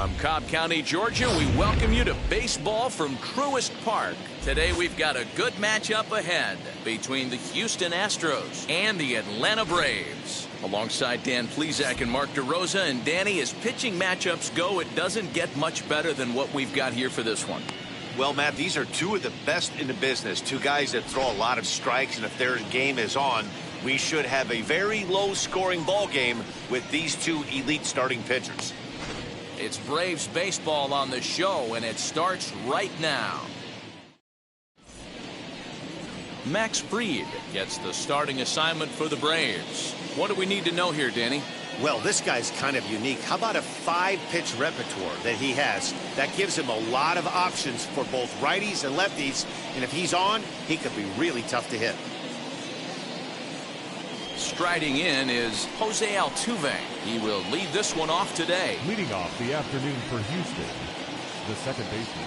From Cobb County, Georgia, we welcome you to baseball from Truist Park. Today we've got a good matchup ahead between the Houston Astros and the Atlanta Braves. Alongside Dan Plesac and Mark DeRosa, and Danny, as pitching matchups go, it doesn't get much better than what we've got here for this one. Well, Matt, these are two of the best in the business. Two guys that throw a lot of strikes, and if their game is on, we should have a very low-scoring ball game with these two elite starting pitchers. It's Braves baseball on the show, and it starts right now. Max Fried gets the starting assignment for the Braves. What do we need to know here, Danny? Well, this guy's kind of unique. How about a 5-pitch repertoire that he has? That gives him a lot of options for both righties and lefties, and if he's on, he could be really tough to hit. Striding in is Jose Altuve. He will lead this one off today. Leading off the afternoon for Houston, the second baseman,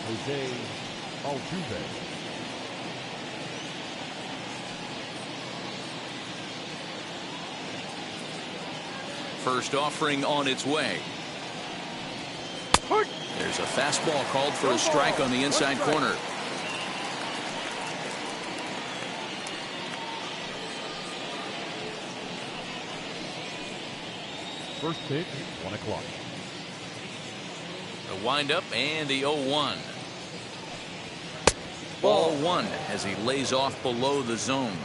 Jose Altuve. First offering on its way. There's a fastball called for a strike on the inside corner. First pitch, 1 o'clock. The windup and the 0-1. Ball one as he lays off below the zone.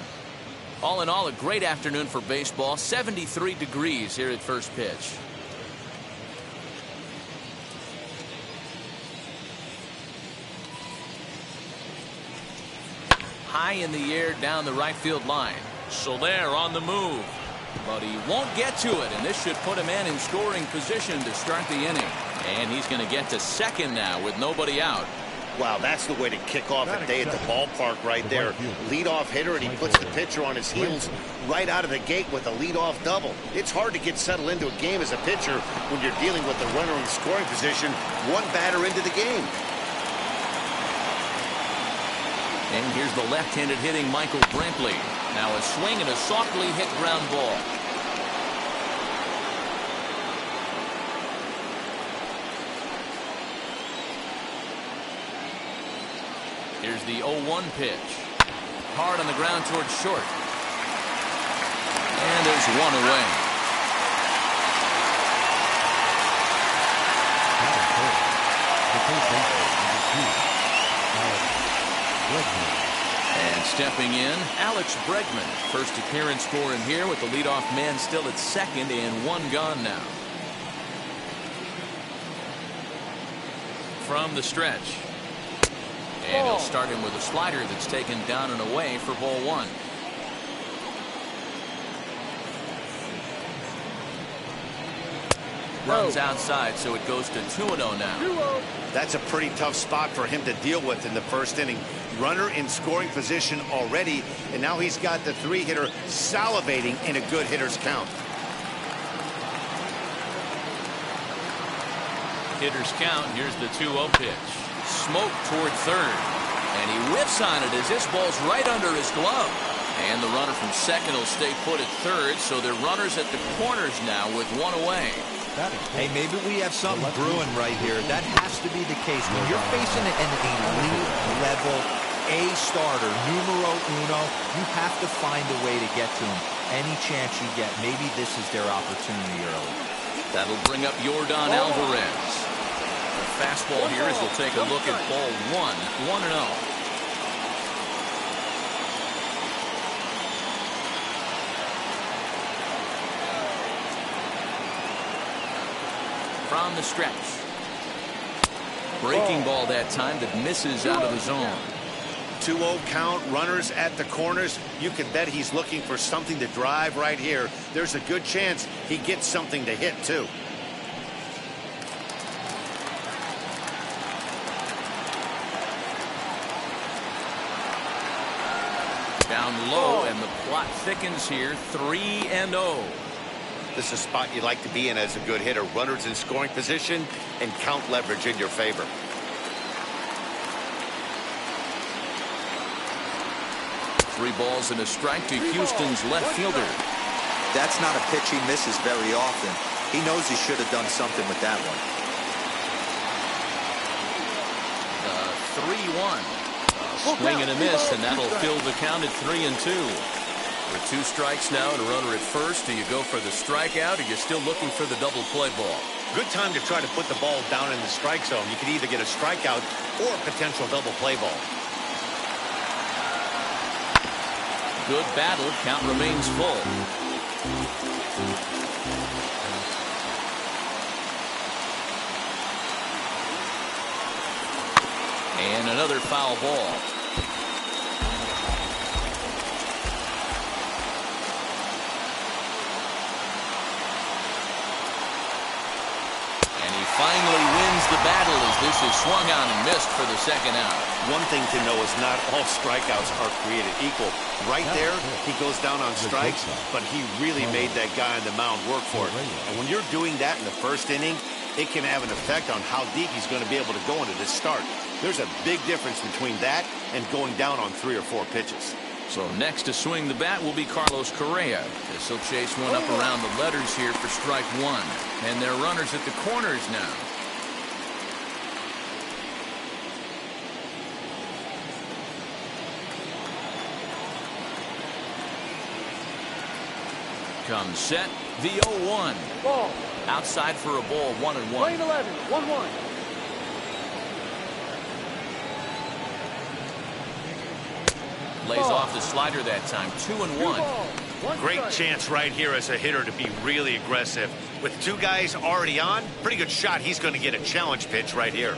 All in all, a great afternoon for baseball. 73 degrees here at first pitch. High in the air down the right field line. Soler on the move. But he won't get to it, and this should put a man in scoring position to start the inning. And he's going to get to second now with nobody out. Wow, that's the way to kick off a day at the ballpark right there. Leadoff hitter, and he puts the pitcher on his heels right out of the gate with a leadoff double. It's hard to get settled into a game as a pitcher when you're dealing with the runner in scoring position one batter into the game. And here's the left-handed hitting Michael Brantley. Now a swing and a softly hit ground ball. Here's the 0-1 pitch. Hard on the ground towards short. And there's one away. And stepping in, Alex Bregman. First appearance for him here with the leadoff man still at second and one gone now. From the stretch. And he'll start him with a slider that's taken down and away for ball one. Runs outside, so it goes to 2-0 now. That's a pretty tough spot for him to deal with in the first inning. Runner in scoring position already, and now he's got the 3-hitter salivating in a good hitter's count. Hitter's count. Here's the 2-0 pitch. Smoke toward third, and he whiffs on it as this ball's right under his glove. And the runner from second will stay put at third, so they're runners at the corners now with one away. Hey, maybe we have something brewing right here. That has to be the case. When you're facing an elite level A starter, numero uno, you have to find a way to get to him. Any chance you get, maybe this is their opportunity early. That'll bring up Yordan Alvarez. The fastball here as we'll take a look at ball one, 1-0. From the stretch. Breaking ball that time that misses out of the zone. 2-0 count, runners at the corners. You can bet he's looking for something to drive right here. There's a good chance he gets something to hit too. Down low, and the plot thickens here. 3-0. This is a spot you like to be in as a good hitter. Runners in scoring position and count leverage in your favor. Three balls and a strike to Houston's left fielder. That's not a pitch he misses very often. He knows he should have done something with that one. 1. Swing and a miss, and that'll fill the count at 3-2. With 2 strikes now and a runner at first, do you go for the strikeout, or you're still looking for the double play ball? Good time to try to put the ball down in the strike zone. You could either get a strikeout or a potential double play ball. Good battle. Count remains full. And another foul ball. Finally wins the battle as this is swung on and missed for the second out. One thing to know is not all strikeouts are created equal. Right there, he goes down on strikes, but he really made that guy on the mound work for it. And when you're doing that in the first inning, it can have an effect on how deep he's going to be able to go into this start. There's a big difference between that and going down on 3 or 4 pitches. So next to swing the bat will be Carlos Correa. This will chase one up around the letters here for strike 1. And they're runners at the corners now. Comes set, the 0-1. Ball. Outside for a ball, 1-1. Lane 11, 1-1. Lays off the slider that time, 2-1. Great chance right here as a hitter to be really aggressive. With 2 guys already on, pretty good shot. He's going to get a challenge pitch right here.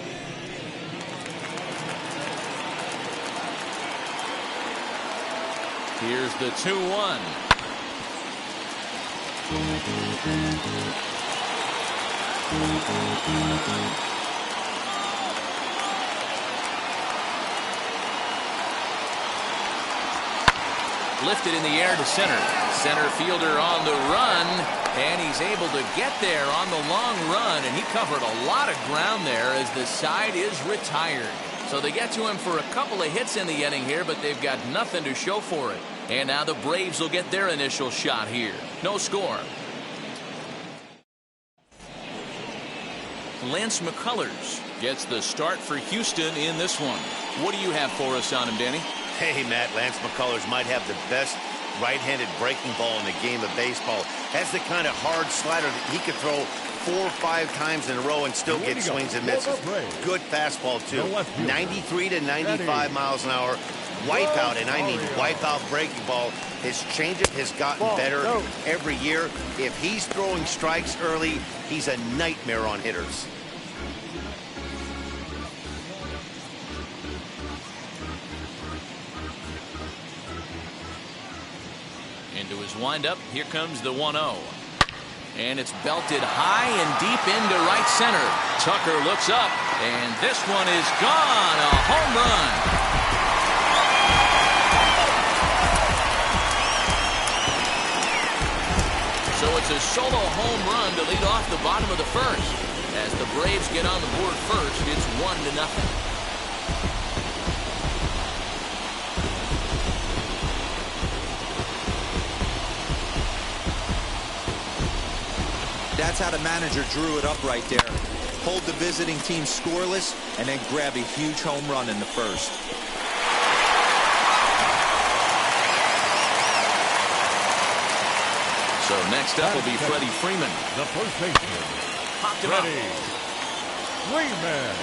Here's the 2-1. Lifted in the air to center. Center fielder on the run, and he's able to get there on the long run, and he covered a lot of ground there as the side is retired. So they get to him for a couple of hits in the inning here, but they've got nothing to show for it. And now the Braves will get their initial shot here. No score. Lance McCullers gets the start for Houston in this one. What do you have for us on him, Danny? Hey, Matt, Lance McCullers might have the best right-handed breaking ball in the game of baseball. Has the kind of hard slider that he could throw 4 or 5 times in a row and still get swings and misses. Good fastball, too. 93 to 95 miles an hour. Wipeout, and I mean wipeout breaking ball. His changeup has gotten better every year. If he's throwing strikes early, he's a nightmare on hitters. Into his windup, here comes the 1-0. And it's belted high and deep into right center. Tucker looks up, and this one is gone. A home run. So it's a solo home run to lead off the bottom of the first. As the Braves get on the board first, it's 1-0. That's how the manager drew it up right there. Hold the visiting team scoreless and then grab a huge home run in the first. So next up will be Freddie Freeman. The first baseman, Popped him up. Freeman.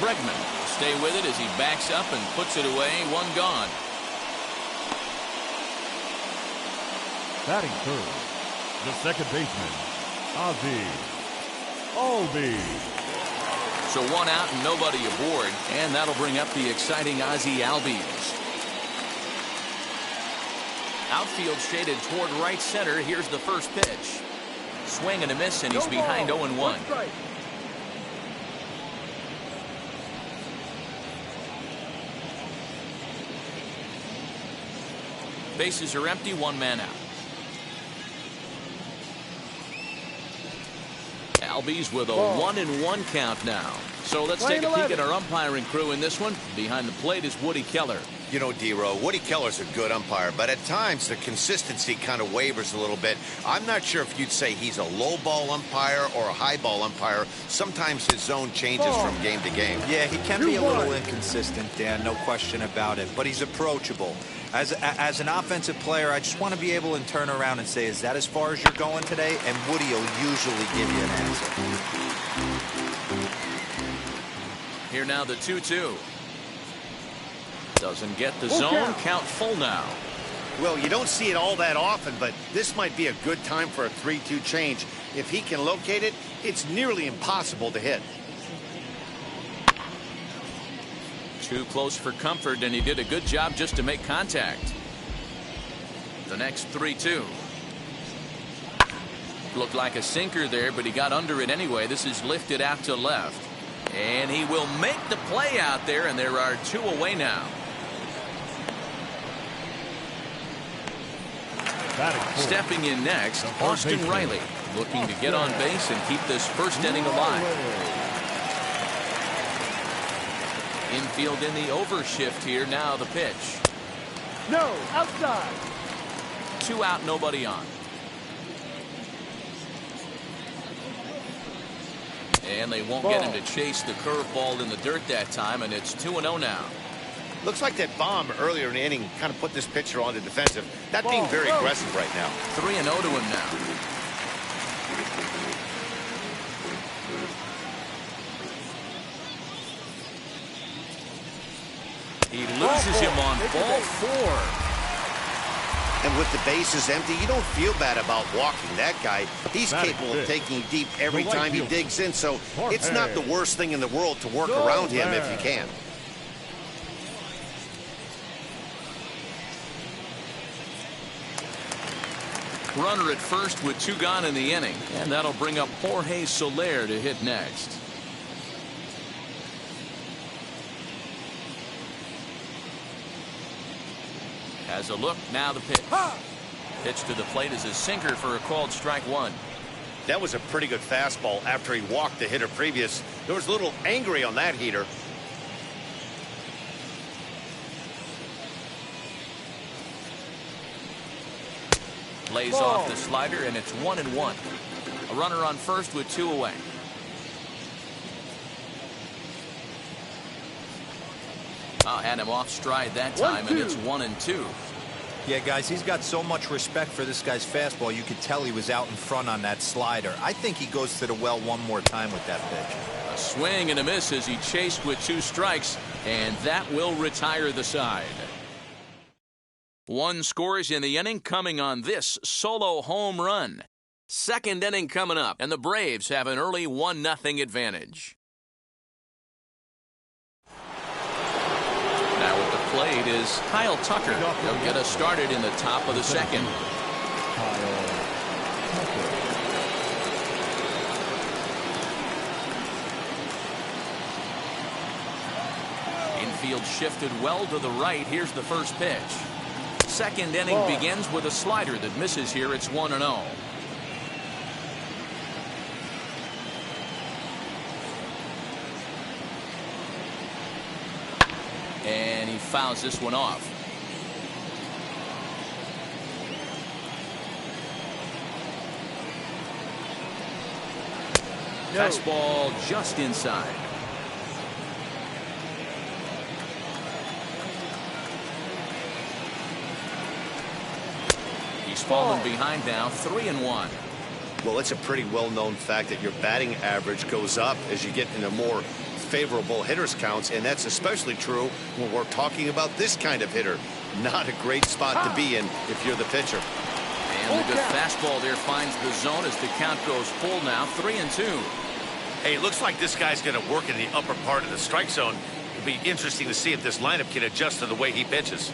Bregman will stay with it as he backs up and puts it away. 1 gone. Batting third, the second baseman, Ozzie Albies. So 1 out and nobody aboard, and that'll bring up the exciting Ozzie Albies. Outfield shaded toward right center. Here's the first pitch. Swing and a miss, and he's behind 0-1. Bases are empty, 1 man out. Albies with a 1-1 count now. So let's take a peek at our umpiring crew in this one. Behind the plate is Woody Keller. You know, D-Row, Woody Keller's a good umpire, but at times the consistency kind of wavers a little bit. I'm not sure if you'd say he's a low ball umpire or a high ball umpire. Sometimes his zone changes from game to game. Yeah, he can be a little inconsistent, Dan, no question about it, but he's approachable. As an offensive player, I just want to be able to turn around and say, is that as far as you're going today? And Woody will usually give you an answer. Here now the 2-2. Doesn't get the zone. Count full now. Well, you don't see it all that often, but this might be a good time for a 3-2 change. If he can locate it, it's nearly impossible to hit. Too close for comfort, and he did a good job just to make contact. The next 3-2. Looked like a sinker there, but he got under it anyway. This is lifted out to left. And he will make the play out there, and there are 2 away now. Stepping in next, Austin Riley, looking to get on base and keep this first inning alive. Infield in the overshift here. Now the pitch. No, outside. 2 out, nobody on. And they won't get him to chase the curveball in the dirt that time, and it's 2-0 now. Looks like that bomb earlier in the inning kind of put this pitcher on the defensive. That being very aggressive right now. 3-0 to him now. He loses him on ball 4. And with the bases empty, you don't feel bad about walking that guy. He's capable of taking deep every time he digs in, so it's not the worst thing in the world to work around him if you can. Runner at first with 2 gone in the inning, and that'll bring up Jorge Soler to hit next. Has a look, now the pitch. Pitch to the plate is a sinker for a called strike 1. That was a pretty good fastball after he walked the hitter previous. There was a little angry on that heater. Lays off the slider, and it's 1-1. A runner on first with 2 away. Had him off stride that time, and it's 1-2. Yeah, guys, he's got so much respect for this guy's fastball. You could tell he was out in front on that slider. I think he goes to the well one more time with that pitch. A swing and a miss as he chased with 2 strikes, and that will retire the side. 1 scores in the inning coming on this solo home run. Second inning coming up, and the Braves have an early 1-0 advantage. Now at the plate is Kyle Tucker. He'll get us started in the top of the second. Infield shifted well to the right. Here's the first pitch. Second inning begins with a slider that misses here. It's 1-0. And he fouls this one off. Fastball just inside. He's fallen behind now, 3-1. Well, it's a pretty well-known fact that your batting average goes up as you get into more favorable hitters counts, and that's especially true when we're talking about this kind of hitter. Not a great spot to be in if you're the pitcher. And the good fastball there finds the zone as the count goes full now, 3-2. Hey, it looks like this guy's going to work in the upper part of the strike zone. It'll be interesting to see if this lineup can adjust to the way he pitches.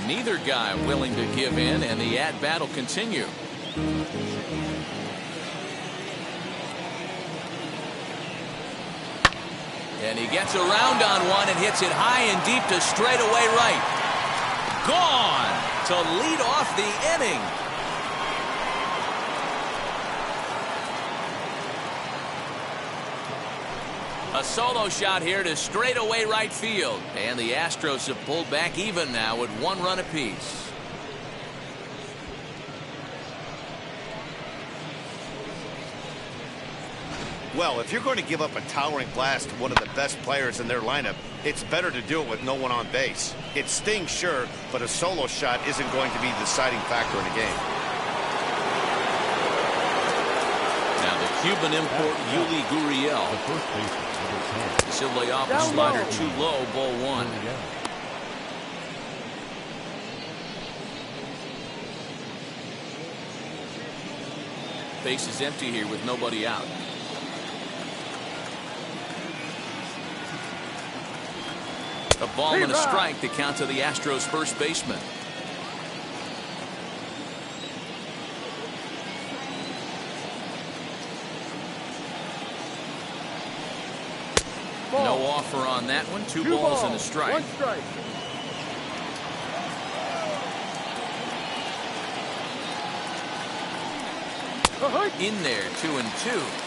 Neither guy willing to give in, and the at-bat will continue. And he gets around on one and hits it high and deep to straightaway right. Gone to lead off the inning. A solo shot here to straightaway right field. And the Astros have pulled back even now with 1 run apiece. Well, if you're going to give up a towering blast to one of the best players in their lineup, it's better to do it with no one on base. It stings, sure, but a solo shot isn't going to be the deciding factor in a game. Now the Cuban import Yuli Gurriel. The first baseman, number 10. He'll lay off a slider too low, ball 1. Base is empty here with nobody out. A ball and a strike to count to the Astros first baseman. Ball. No offer on that one. Two balls and a strike. 1 strike. In there, 2-2.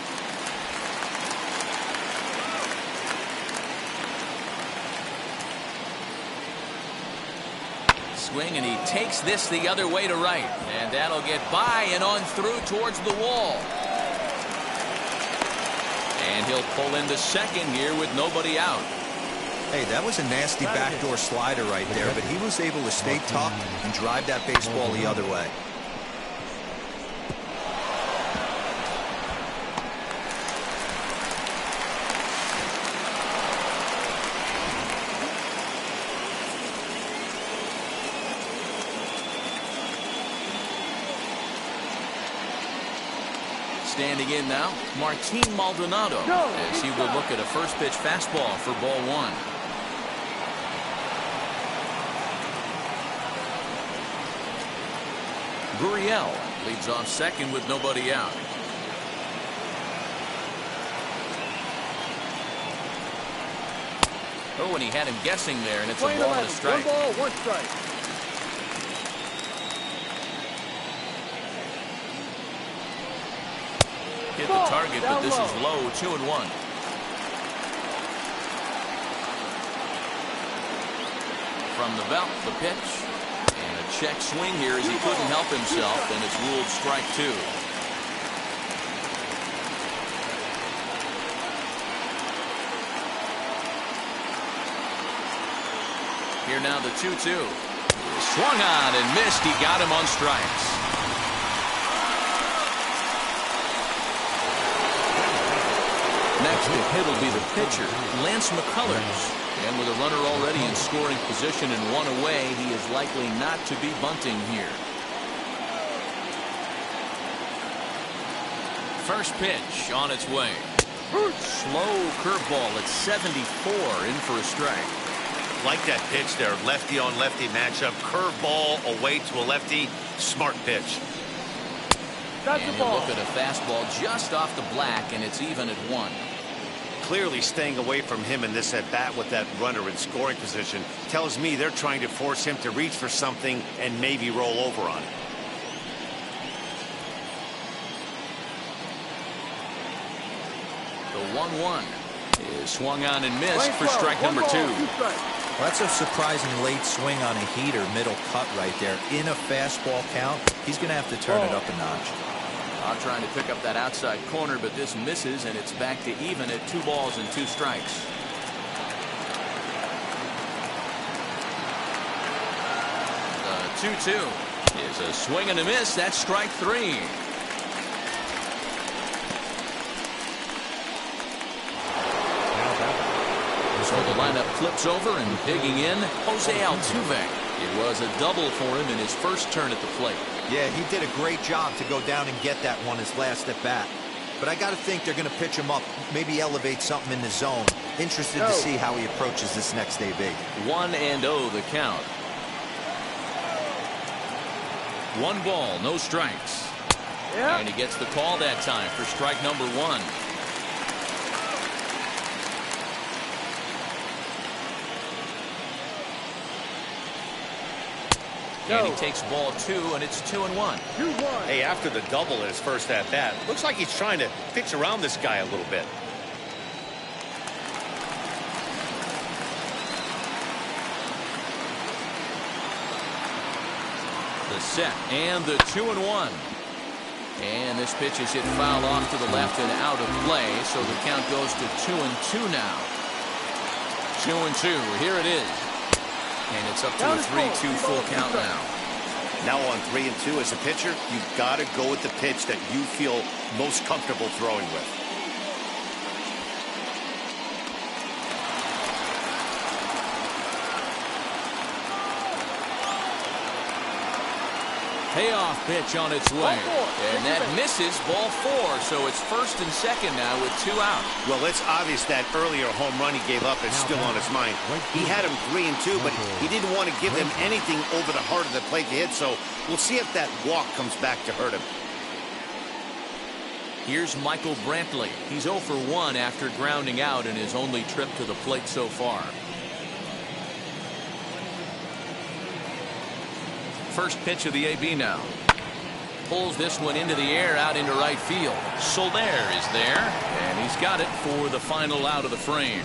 Swing, and he takes this the other way to right. And that'll get by and on through towards the wall. And he'll pull into second here with nobody out. Hey, that was a nasty backdoor slider right there, but he was able to stay tough and drive that baseball the other way. Standing in now, Martin Maldonado, as he will look at a first pitch fastball for ball 1. Gurriel leads off second with nobody out. Oh, and he had him guessing there, and it's a ball and a strike. 1 ball, 1 strike. Hit the target, but this is low, 2-1. From the belt, the pitch. And a check swing here as he couldn't help himself, and it's ruled strike 2. Here now the 2-2. Swung on and missed. He got him on strikes. Next to hit will be the pitcher, Lance McCullers. And with a runner already in scoring position and 1 away, he is likely not to be bunting here. First pitch on its way. Slow curveball at 74, in for a strike. Like that pitch there, lefty on lefty matchup, curveball away to a lefty, smart pitch. That's and the he'll ball. look at a fastball just off the black, and it's even at 1. Clearly staying away from him in this at bat with that runner in scoring position tells me they're trying to force him to reach for something and maybe roll over on it. The 1-1 is swung on and missed for strike number 2. Well, that's a surprising late swing on a heater, middle cut right there. In a fastball count, he's going to have to turn it up a notch. Trying to pick up that outside corner, but this misses, and it's back to even at 2 balls and 2 strikes. The 2-2 is a swing and a miss. That's strike 3. So the lineup flips over, and digging in, Jose Altuve. It was a double for him in his first turn at the plate. Yeah, he did a great job to go down and get that one his last at bat. But I got to think they're going to pitch him up, maybe elevate something in the zone. Interested to see how he approaches this next AB. 1-0 the count. 1 ball, no strikes. Yeah. And he gets the call that time for strike number 1. And he takes ball 2, and it's 2-1. 2-1. Hey, after the double in his first at-bat, looks like he's trying to pitch around this guy a little bit. The set and the 2-1. And this pitch is hit foul off to the left and out of play, so the count goes to 2-2 now. 2-2. Here it is. And it's up to a 3-2 full count now. Now on 3-2 as a pitcher, you've got to go with the pitch that you feel most comfortable throwing with. Payoff pitch on its way. And that misses ball 4. So it's first and second now with 2 out. Well, it's obvious that earlier home run he gave up is still on his mind. He had him 3-2, but he didn't want to give him anything over the heart of the plate to hit. So we'll see if that walk comes back to hurt him. Here's Michael Brantley. He's 0 for 1 after grounding out in his only trip to the plate so far. First pitch of the AB now. Pulls this one into the air out into right field. Soler is there, and he's got it for the final out of the frame.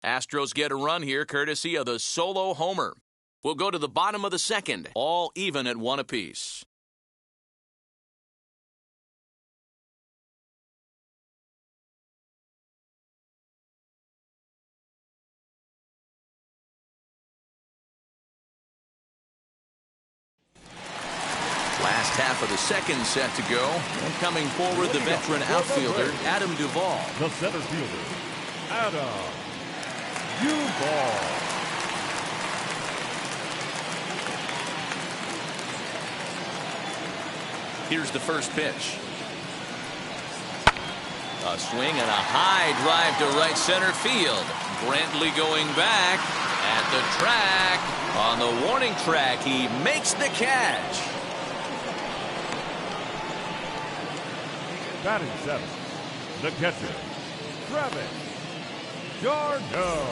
Astros get a run here courtesy of the solo homer. We'll go to the bottom of the second, all even at 1 apiece. Last half of the second set to go. And coming forward, the veteran outfielder, Adam Duvall. The center fielder, Adam Duvall. Here's the first pitch. A swing and a high drive to right center field. Brantley going back at the track. On the warning track, he makes the catch. Batting 7, the catcher, Travis d'Arnaud.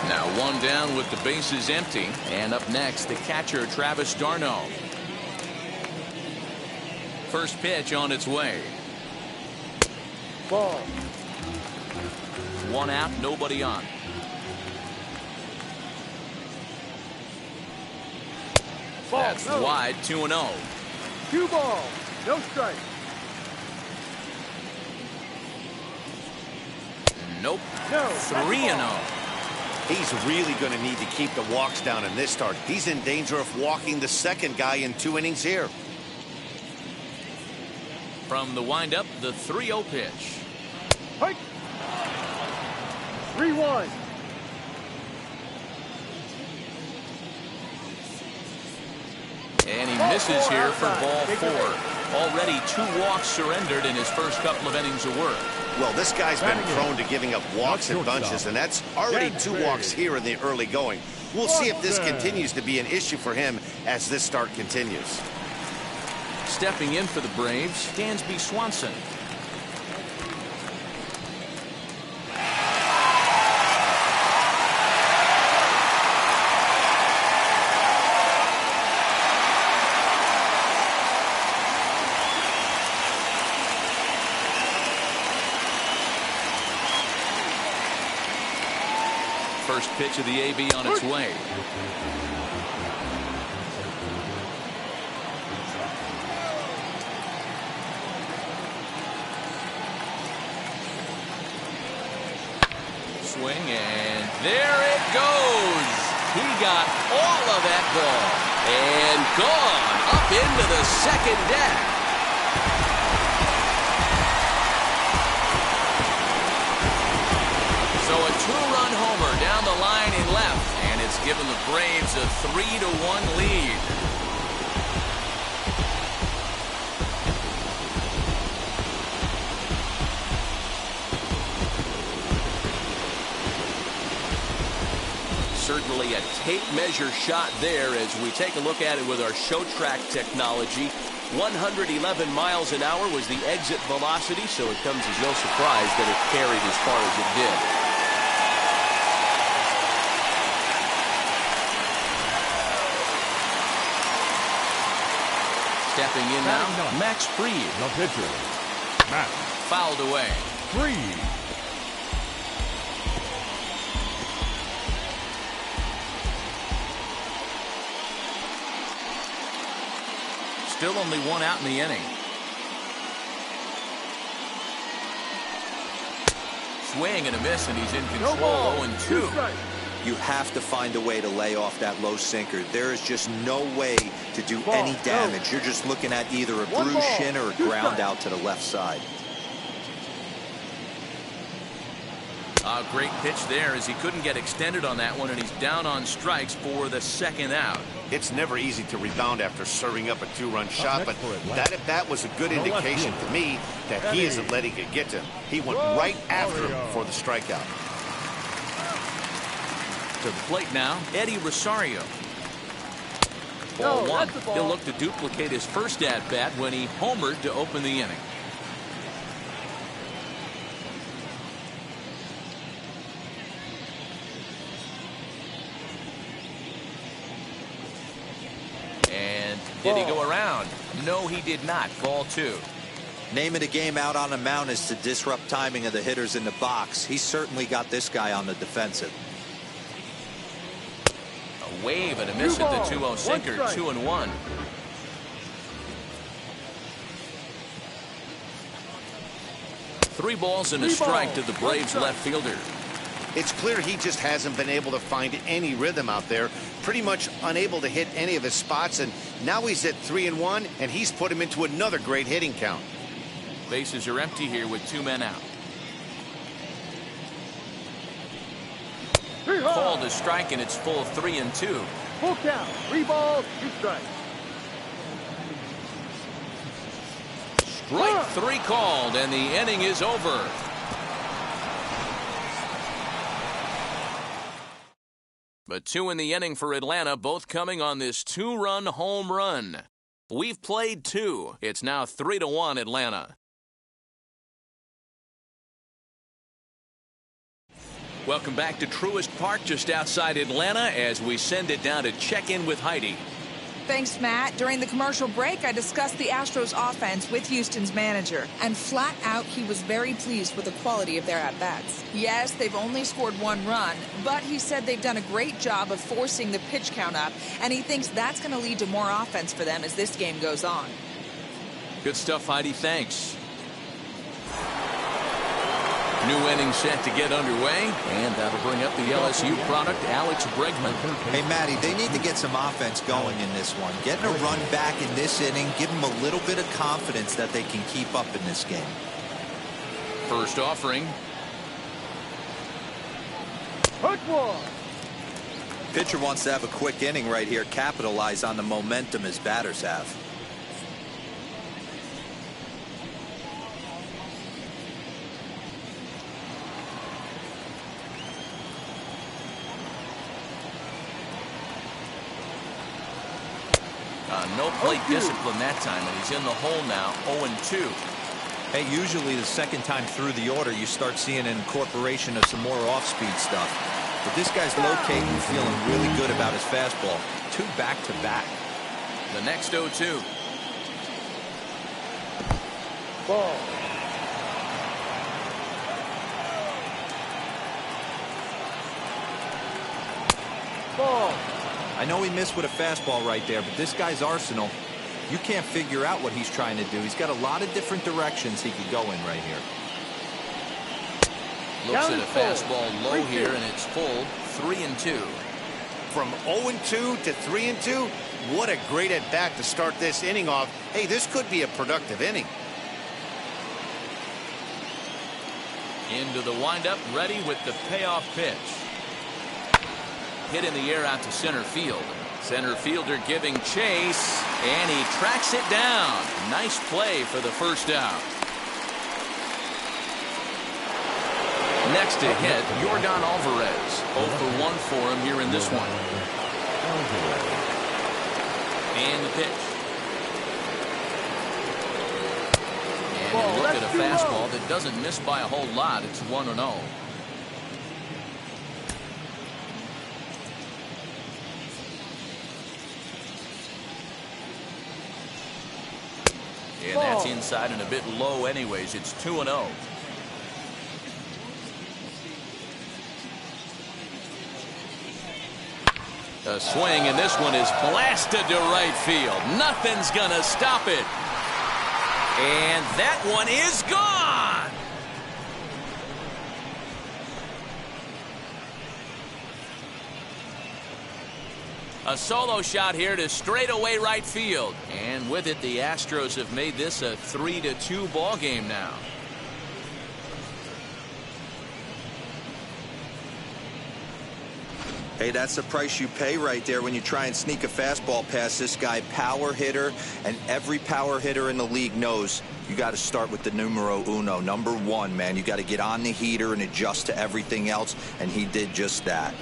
Now 1 down with the bases empty. And up next, the catcher, Travis d'Arnaud. First pitch on its way. Ball. 1 out, nobody on. Ball. That's No. wide, 2-0. 2 ball. No strike. Nope. No. 3-0. He's really going to need to keep the walks down in this start. He's in danger of walking the second guy in 2 innings here. From the windup, the 3-0 pitch. Hike. 3-1. And he misses here for ball 4. Already 2 walks surrendered in his first couple of innings of work. Well, this guy's been prone to giving up walks in bunches, and that's already 2 walks here in the early going. We'll see if this continues to be an issue for him as this start continues. Stepping in for the Braves, Dansby Swanson. First pitch of the AB on its way. Swing, and there it goes. He got all of that ball and gone up into the second deck. So a 2-run homer down the line in left, and it's given the Braves a 3-1 lead. Certainly a tape measure shot there as we take a look at it with our show track technology. 111 miles an hour was the exit velocity, so it comes as no surprise that it carried as far as it did. Stepping in now, Max Fried. The pitcher, Max Fouled away. Fried. Still only one out in the inning. Swing and a miss, and he's in No control. ball. 0-2. 2 strikes. You have to find a way to lay off that low sinker. There is just no way to do Ball. any No. damage. You're just looking at either a One bruised ball. shin or a 2 ground strikes. out to the left side. A great pitch there as he couldn't get extended on that one, and he's down on strikes for the second out. It's never easy to rebound after serving up a 2-run shot, but next for Atlanta. that at bat was a good The left indication fielder, to me that he Eddie. isn't letting it get to him. He went right after him for the strikeout. To the plate now, Eddie Rosario. No, Ball 1. that's the ball. He'll look to duplicate his first at-bat when he homered to open the inning. And did he go around? No, he did not. Ball 2. Name of the game out on the mound is to disrupt timing of the hitters in the box. He certainly got this guy on the defensive. A wave and a miss at the 2-0 sinker. 2-1. Three balls and a strike to the Braves left fielder. It's clear he just hasn't been able to find any rhythm out there. Pretty much unable to hit any of his spots, and now he's at 3-1, and he's put him into another great hitting count. Bases are empty here with 2 men out. Called a strike, and it's full 3-2. Full count. 3 balls, 2 strikes. Strike 3 called, and the inning is over. But 2 in the inning for Atlanta, both coming on this 2-run home run. We've played 2. It's now 3-1 Atlanta. Welcome back to Truist Park just outside Atlanta as we send it down to check in with Heidi. Thanks, Matt. During the commercial break, I discussed the Astros offense with Houston's manager, and flat out, he was very pleased with the quality of their at-bats. Yes, they've only scored 1 run, but he said they've done a great job of forcing the pitch count up, and he thinks that's going to lead to more offense for them as this game goes on. Good stuff, Heidi. Thanks. New inning set to get underway, and that'll bring up the LSU product, Alex Bregman. Hey, Matty, they need to get some offense going in this one. Getting a run back in this inning, give them a little bit of confidence that they can keep up in this game. First offering. Hook 1. Pitcher wants to have a quick inning right here, capitalize on the momentum his batters have. No plate discipline that time, and he's in the hole now, 0-2. Hey, usually the second time through the order, you start seeing an incorporation of some more off-speed stuff. But this guy's locating and feeling really good about his fastball. 2 back-to-back. The next 0-2. Ball. Ball. I know he missed with a fastball right there, but this guy's arsenal, you can't figure out what he's trying to do. He's got a lot of different directions he could go in right here. Looks at a fastball low here, and it's full, 3-2. From 0-2 to 3-2, what a great at-bat to start this inning off. Hey, this could be a productive inning. Into the windup, ready with the payoff pitch. Hit in the air out to center field. Center fielder giving chase, and he tracks it down. Nice play for the first out. Next to hit, Yordan Alvarez. 0 for 1 for him here in this one. And the pitch. And you look at a fastball that doesn't miss by a whole lot. It's 1-0. And that's inside and a bit low anyways. It's 2-0. A swing, and this one is blasted to right field. Nothing's gonna stop it. And that one is gone. A solo shot here to straightaway right field. And with it, the Astros have made this a 3-2 ball game now. Hey, that's the price you pay right there when you try and sneak a fastball past this guy. Power hitter, and every power hitter in the league knows you got to start with the numero uno, number one, man. You got to get on the heater and adjust to everything else, and he did just that.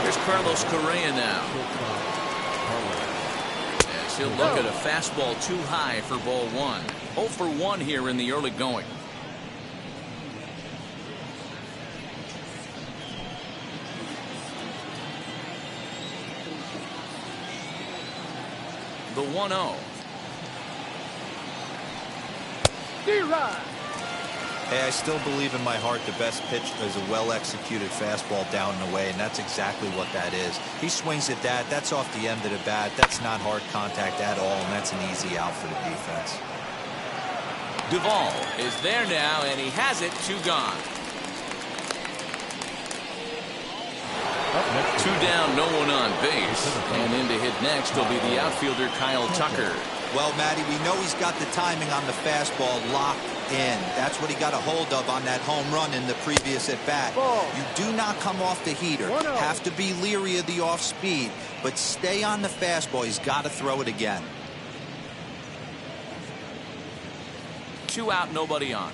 Here's Carlos Correa now. As he'll look at a fastball too high for ball one. 0 for 1 here in the early going. The 1-0. D-Rod. Hey, I still believe in my heart the best pitch is a well-executed fastball down and away, and that's exactly what that is. He swings at that. That's off the end of the bat. That's not hard contact at all, and that's an easy out for the defense. Duvall is there now, and he has it. 2 gone. 2 down, no one on base. And in to hit next will be the outfielder Kyle Tucker. Well, Matty, we know he's got the timing on the fastball locked in. That's what he got a hold of on that home run in the previous at-bat. You do not come off the heater. Have to be leery of the off-speed, but stay on the fastball. He's got to throw it again. 2 out, nobody on.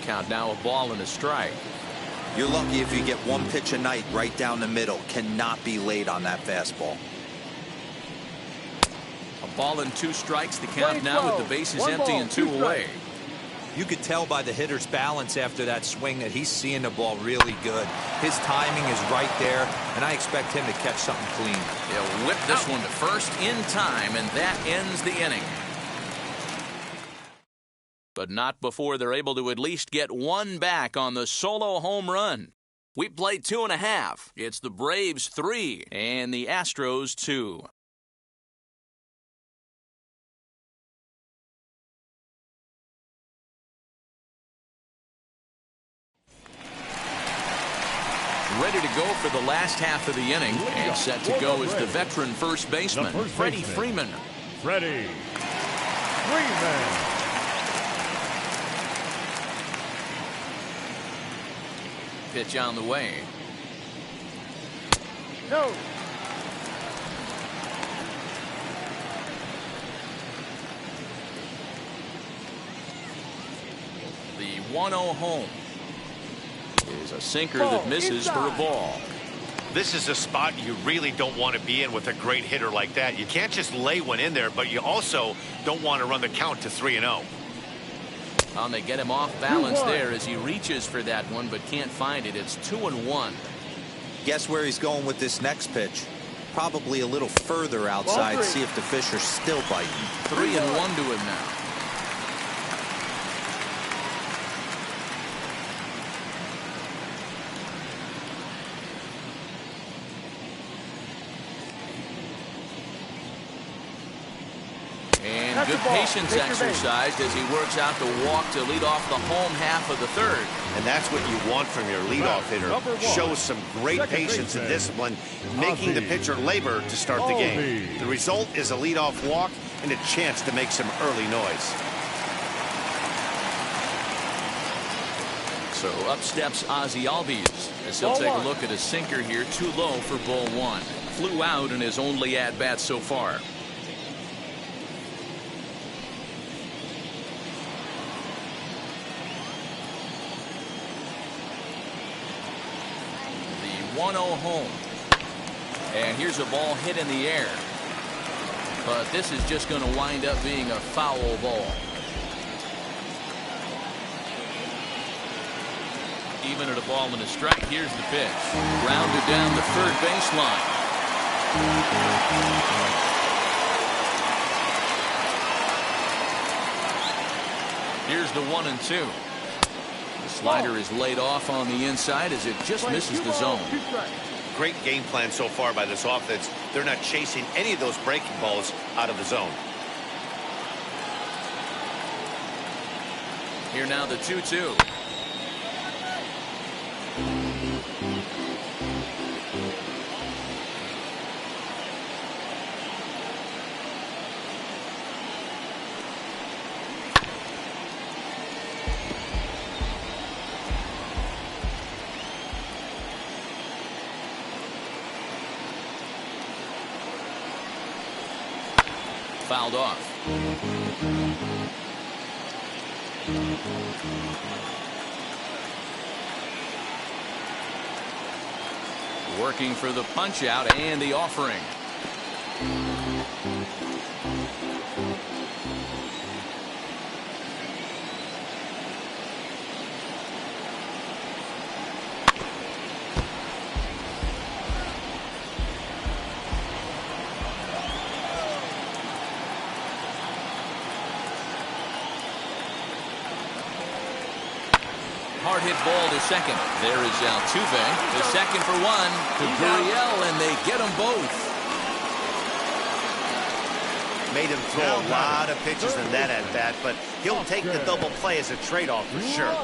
Count now, a ball and a strike. You're lucky if you get one pitch a night right down the middle. Cannot be late on that fastball. A ball and 2 strikes. The count now with the bases empty and 2 away. You could tell by the hitter's balance after that swing that he's seeing the ball really good. His timing is right there, and I expect him to catch something clean. He'll whip this one to first in time, and that ends the inning. But not before they're able to at least get 1 back on the solo home run. We played 2.5. It's the Braves 3 and the Astros 2. Ready to go for the last half of the inning, and set to go is the veteran first baseman, Freddie Freeman. Freddie Freeman. Pitch on the way. No. The 1-0 home is a sinker that misses for a ball. This is a spot you really don't want to be in with a great hitter like that. You can't just lay one in there, but you also don't want to run the count to 3-0. They get him off balance there as he reaches for that one, but can't find it. It's 2-1. Guess where he's going with this next pitch? Probably a little further outside. See if the fish are still biting. 3-1 to him now. And good patience exercised as he works out the walk to lead off the home half of the third. And that's what you want from your leadoff hitter. Shows some great patience and discipline, making the pitcher labor to start the game. The result is a leadoff walk and a chance to make some early noise. So up steps Ozzie Albies as he'll take a look at a sinker here, too low for ball 1. Flew out in his only at-bat so far. The 1-0 home. And here's a ball hit in the air. But this is just going to wind up being a foul ball. Even at a ball and a strike, here's the pitch. Grounded down the third baseline. Here's the 1-2. The slider is laid off on the inside as it just misses the zone. Great game plan so far by this offense. They're not chasing any of those breaking balls out of the zone. Here now the 2-2. Fouled off. Working for the punch out and the offering. Hard hit ball to second. There is Altuve. The second for one to Gurriel, and they get them both. Made him throw a lot of pitches in that at bat, but he'll take the double play as a trade-off for sure.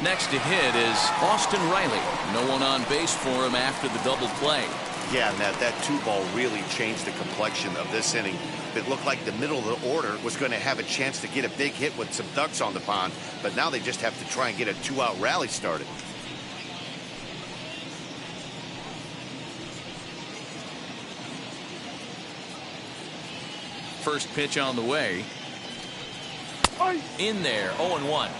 Next to hit is Austin Riley. No one on base for him after the double play. Yeah, Matt, that 2-ball really changed the complexion of this inning. It looked like the middle of the order was going to have a chance to get a big hit with some ducks on the pond, but now they just have to try and get a 2-out rally started. First pitch on the way. In there, 0-1.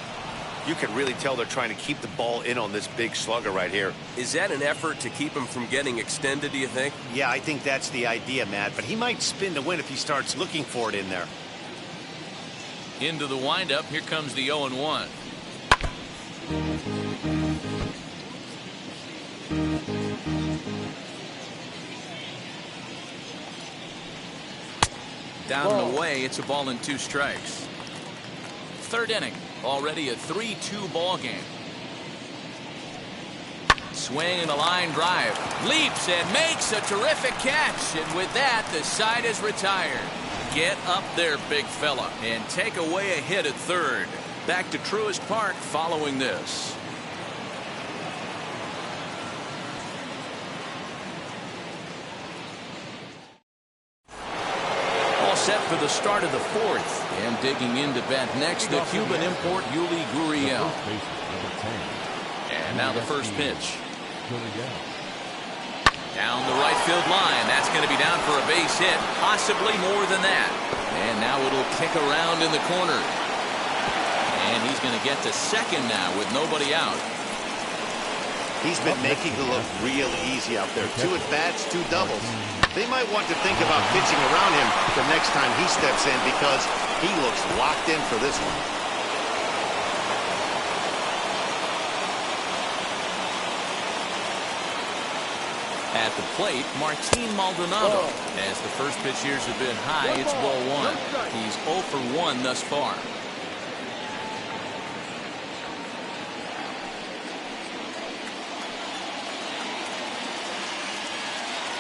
You can really tell they're trying to keep the ball in on this big slugger right here. Is that an effort to keep him from getting extended, do you think? Yeah, I think that's the idea, Matt, but he might spin to win if he starts looking for it in there. Into the windup, here comes the 0-1. Down and away, it's a ball and 2 strikes. Third inning, already a 3-2 ball game. Swing and a line drive. Leaps and makes a terrific catch. And with that, the side is retired. Get up there, big fella, and take away a hit at third. Back to Truist Park following this. Set for the start of the fourth. And digging into bat next, the Cuban import Yuli Gurriel. And now the first pitch. Down the right field line. That's going to be down for a base hit, possibly more than that. And now it'll kick around in the corner. And he's going to get to second now with nobody out. He's been making it look real easy out there. 2 at-bats, 2 doubles. They might want to think about pitching around him the next time he steps in because he looks locked in for this one. At the plate, Martin Maldonado. As the first pitch years have been high, it's ball 1. He's 0 for 1 thus far.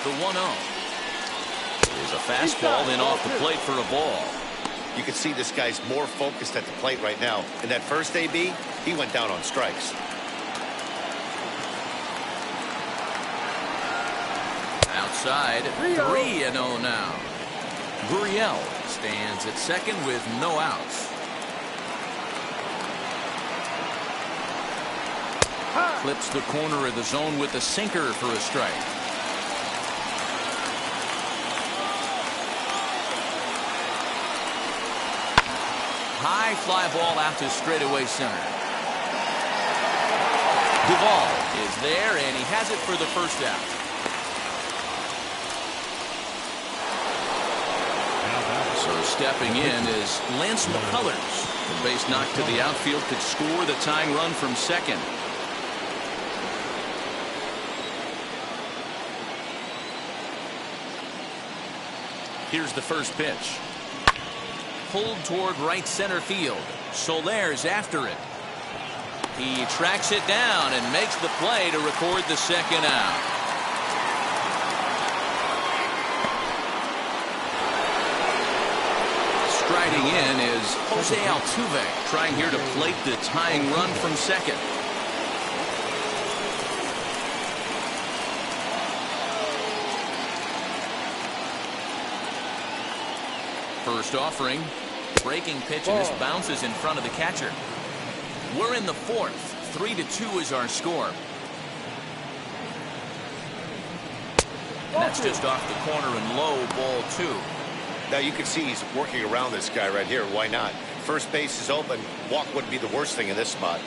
The 1-0. Is a fastball, then off the plate for a ball. You can see this guy's more focused at the plate right now. In that first AB, he went down on strikes. Outside, 3-0 now. Gurriel stands at second with no outs. Flips the corner of the zone with a sinker for a strike. High fly ball out to straightaway center. Duvall is there, and he has it for the first out. So stepping in is Lance McCullers. The base knock to the outfield could score the tying run from second. Here's the first pitch. Pulled toward right center field. Soler's after it. He tracks it down and makes the play to record the second out. Striding in is Jose Altuve, trying here to plate the tying run from second. First offering. Breaking pitch, and this bounces in front of the catcher. We're in the fourth. 3-2 is our score. And that's just off the corner and low, ball 2. Now you can see he's working around this guy right here. Why not? First base is open. Walk wouldn't be the worst thing in this spot.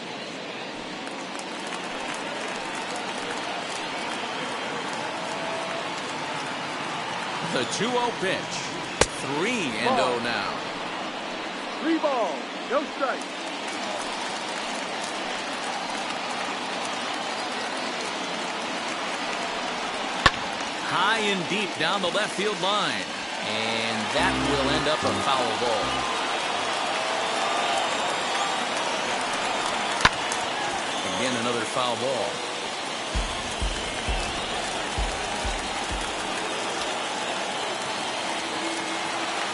The 2-0 pitch. 3-0 now. 3 balls, no strikes. High and deep down the left field line. And that will end up a foul ball. Again, another foul ball.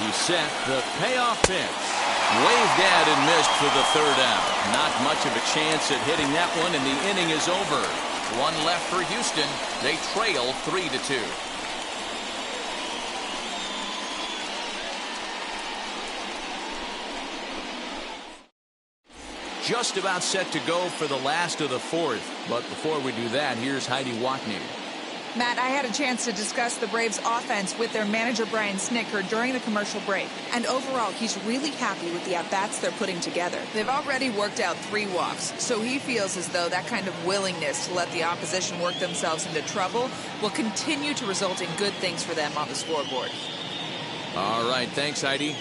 He's set. The payoff pitch. Waved at and missed for the third out. Not much of a chance at hitting that one, and the inning is over. One left for Houston. They trail 3-2. Just about set to go for the last of the fourth. But before we do that, here's Heidi Watney. Matt, I had a chance to discuss the Braves offense with their manager Brian Snitker during the commercial break. And overall, he's really happy with the at-bats they're putting together. They've already worked out 3 walks, so he feels as though that kind of willingness to let the opposition work themselves into trouble will continue to result in good things for them on the scoreboard. All right, thanks, Heidi.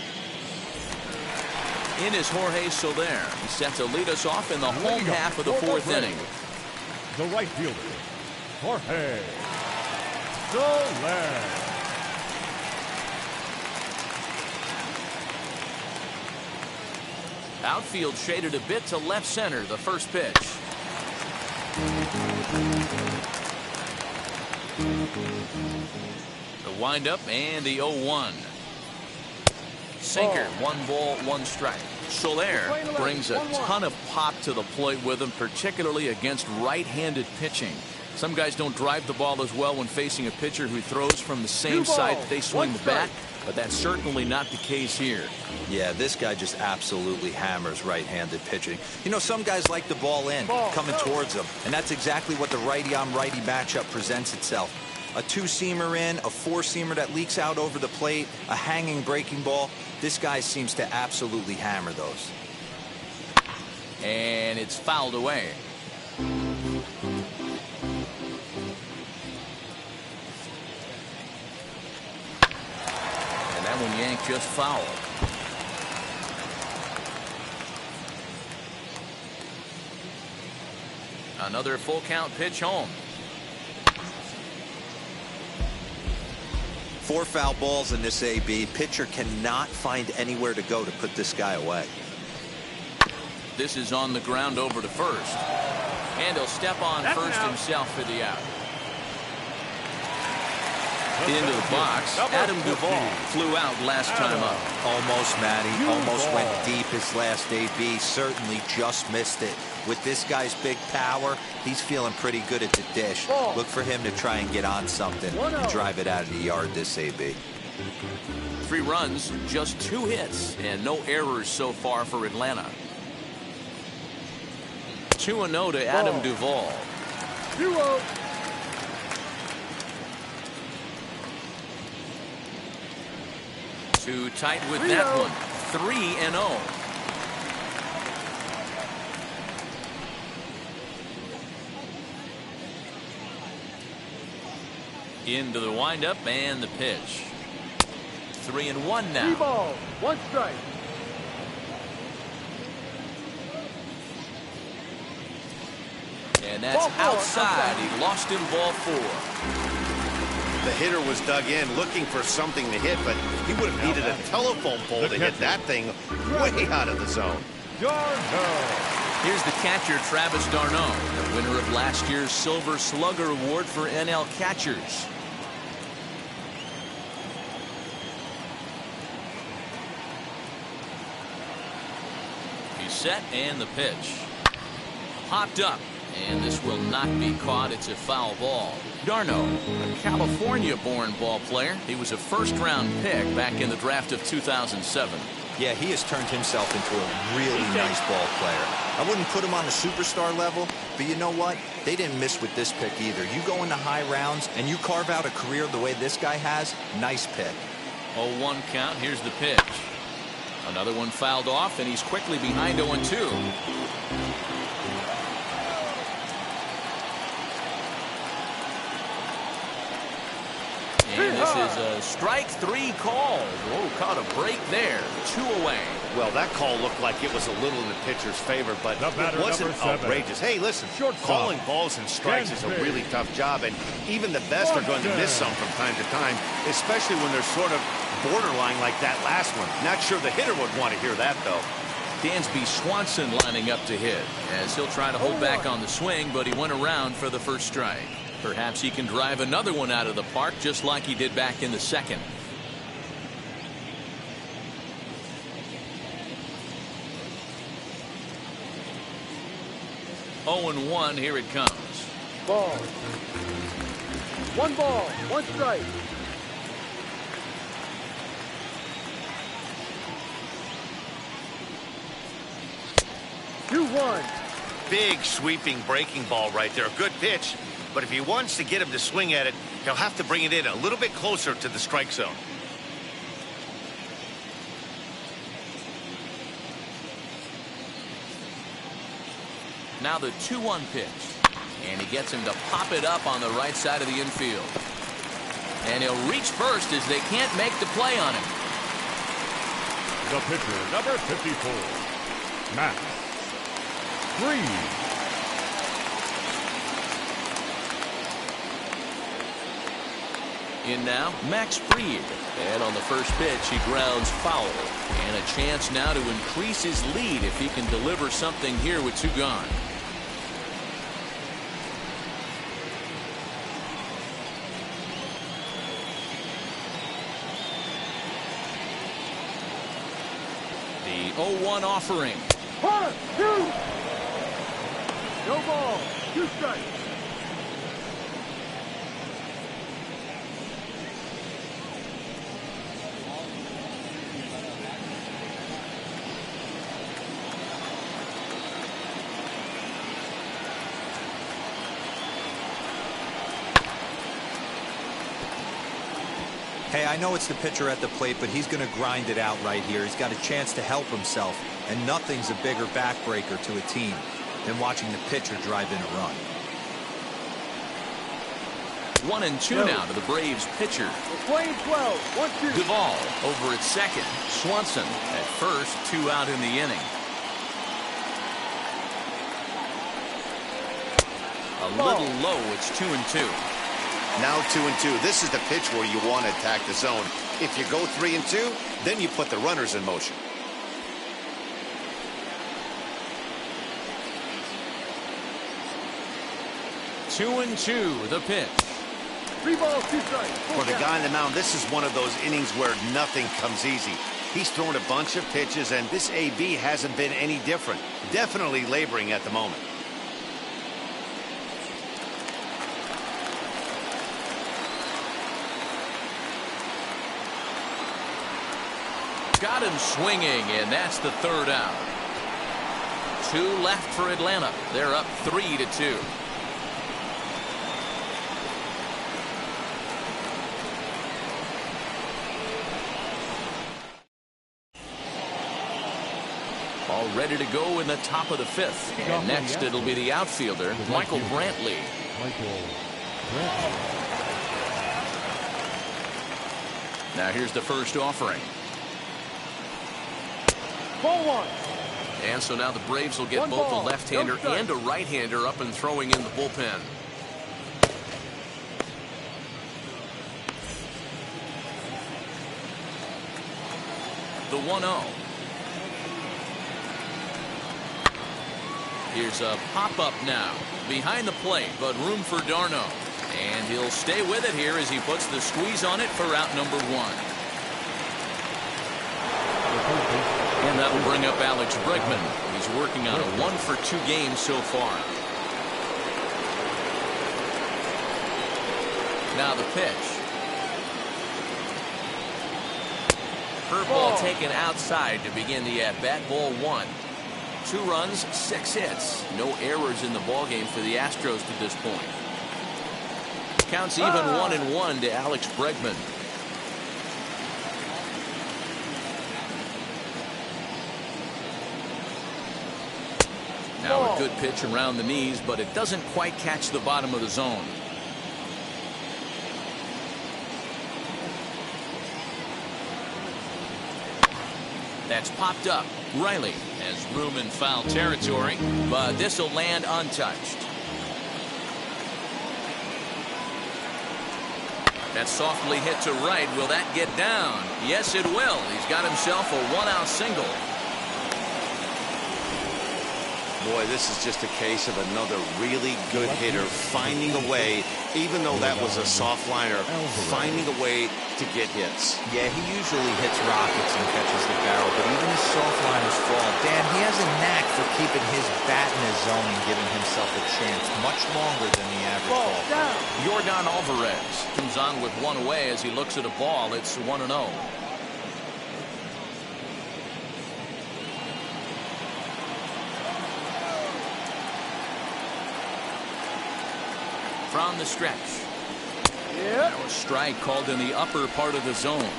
In is Jorge Soler. He's set to lead us off in the home half of the fourth inning. The right fielder, Jorge Soler. Outfield shaded a bit to left center. The first pitch. The windup and the 0-1. Sinker. 1 ball, 1 strike. Soler brings a ton of pop to the plate with him, particularly against right-handed pitching. Some guys don't drive the ball as well when facing a pitcher who throws from the same side that they swing the bat, but that's certainly not the case here. Yeah, this guy just absolutely hammers right-handed pitching. You know, some guys like the ball in, coming towards them, and that's exactly what the righty-on-righty matchup presents itself. A 2-seamer in, a 4-seamer that leaks out over the plate, a hanging breaking ball. This guy seems to absolutely hammer those. And it's fouled away. And that one yanked just foul. Another full count pitch home. 4 foul balls in this AB. Pitcher cannot find anywhere to go to put this guy away. This is on the ground over to first. And he'll step on first himself for the out. Into the box, Adam Duvall flew out last time up. Almost, Matty. Almost went deep his last AB. Certainly just missed it. With this guy's big power, he's feeling pretty good at the dish. Look for him to try and get on something and drive it out of the yard this AB. 3 runs, just 2 hits, and no errors so far for Atlanta. 2-0 to Adam Duvall. 2-0. Too tight with that one. 3-0. Into the windup and the pitch. 3-1 now. 3 balls, 1 strike. And that's Ball 4, outside. He lost him ball 4. The hitter was dug in looking for something to hit, but he would have needed a telephone pole to hit that thing way out of the zone. Here's the catcher, Travis d'Arnaud, the winner of last year's Silver Slugger Award for NL catchers. He's set, and the pitch. Popped up, and this will not be caught. It's a foul ball. d'Arnaud, a California-born ball player. He was a first-round pick back in the draft of 2007. Yeah, he has turned himself into a really nice ball player. I wouldn't put him on the superstar level, but you know what? They didn't miss with this pick either. You go into high rounds and you carve out a career the way this guy has, nice pick. 0-1 count. Here's the pitch. Another one fouled off, and he's quickly behind 0-2. And this is a strike 3 call. Oh, caught a break there. 2 away. Well, that call looked like it was a little in the pitcher's favor, but it wasn't outrageous. Hey, listen, calling balls and strikes is a really tough job, and even the best are going to miss some from time to time, especially when they're sort of borderline like that last one. Not sure the hitter would want to hear that, though. Dansby Swanson lining up to hit, as he'll try to hold back on the swing, but he went around for the first strike. Perhaps he can drive another one out of the park just like he did back in the second. Oh, 0-1, here it comes. Ball. 1 ball, 1 strike. Big sweeping breaking ball right there. A good pitch. But if he wants to get him to swing at it, he'll have to bring it in a little bit closer to the strike zone. Now the 2-1 pitch. And he gets him to pop it up on the right side of the infield. And he'll reach first as they can't make the play on him. The pitcher, number 54, Max Fried. In now, Max Fried. And on the first pitch, he grounds foul. And a chance now to increase his lead if he can deliver something here with 2 gone. The 0-1 offering. 1, 2. No ball, 2 strikes. Hey, I know it's the pitcher at the plate, but he's going to grind it out right here. He's got a chance to help himself, and nothing's a bigger backbreaker to a team than watching the pitcher drive in a run. 1-2 now to the Braves pitcher. Playing 12, 1-2. Duvall over at second. Swanson at first, 2 out in the inning. A little low, it's 2-2. Now 2-2. This is the pitch where you want to attack the zone. If you go 3-2, then you put the runners in motion. Two and 2, the pitch. 3 balls, 2 strikes. For the guy on the mound, this is one of those innings where nothing comes easy. He's thrown a bunch of pitches, and this AB hasn't been any different. Definitely laboring at the moment. Got him swinging, and that's the 3rd out. 2 left for Atlanta. They're up 3-2. All ready to go in the top of the 5th. And next it'll be the outfielder, Michael Brantley. Now here's the first offering. Ball one. And so now the Braves will get both a left-hander and a right-hander up and throwing in the bullpen. The 1-0. Here's a pop-up now. Behind the plate, but room for d'Arnaud. And he'll stay with it here as he puts the squeeze on it for out number 1. And that'll bring up Alex Bregman. He's working on a 1-for-2 game so far. Now the pitch. Curveball taken outside to begin the at-bat. Ball 1. 2 runs, 6 hits. No errors in the ballgame for the Astros to this point. Counts even 1-1 to Alex Bregman. Now a good pitch around the knees, but it doesn't quite catch the bottom of the zone. That's popped up. Riley has room in foul territory, but this will land untouched. That's softly hit to right. Will that get down? Yes, it will. He's got himself a 1-out single. Boy, this is just a case of another really good hitter finding a way, even though that was a soft liner, finding a way to get hits. Yeah, he usually hits rockets and catches the barrel, but even his soft liners fall. Dan, he has a knack for keeping his bat in his zone and giving himself a chance much longer than the average ball. Yordan Alvarez comes on with 1 away as he looks at a ball. It's 1-0. From the stretch. Now a strike called in the upper part of the zone.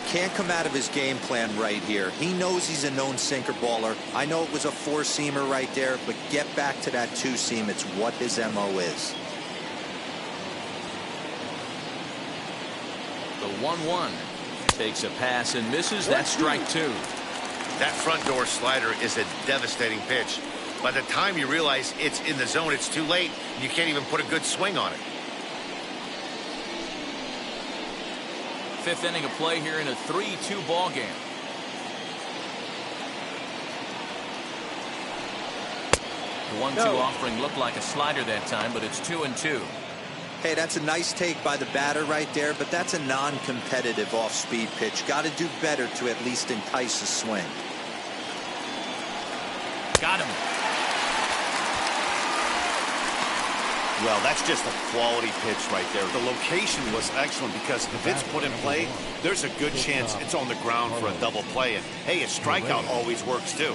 Can't come out of his game plan right here. He knows he's a known sinker baller. I know it was a 4-seamer right there, but get back to that 2-seam. It's what his MO is. The 1-1 takes a pass and misses. That's strike 2. That front door slider is a devastating pitch. By the time you realize it's in the zone, it's too late. You can't even put a good swing on it. 5th inning of play here in a 3-2 ball game. The 1-2 offering looked like a slider that time, but it's 2-2. Hey, that's a nice take by the batter right there, but that's a non-competitive off-speed pitch. Got to do better to at least entice a swing. Got him. Well, that's just a quality pitch right there. The location was excellent because if it's put in play, there's a good chance it's on the ground for a double play. And, hey, a strikeout always works, too.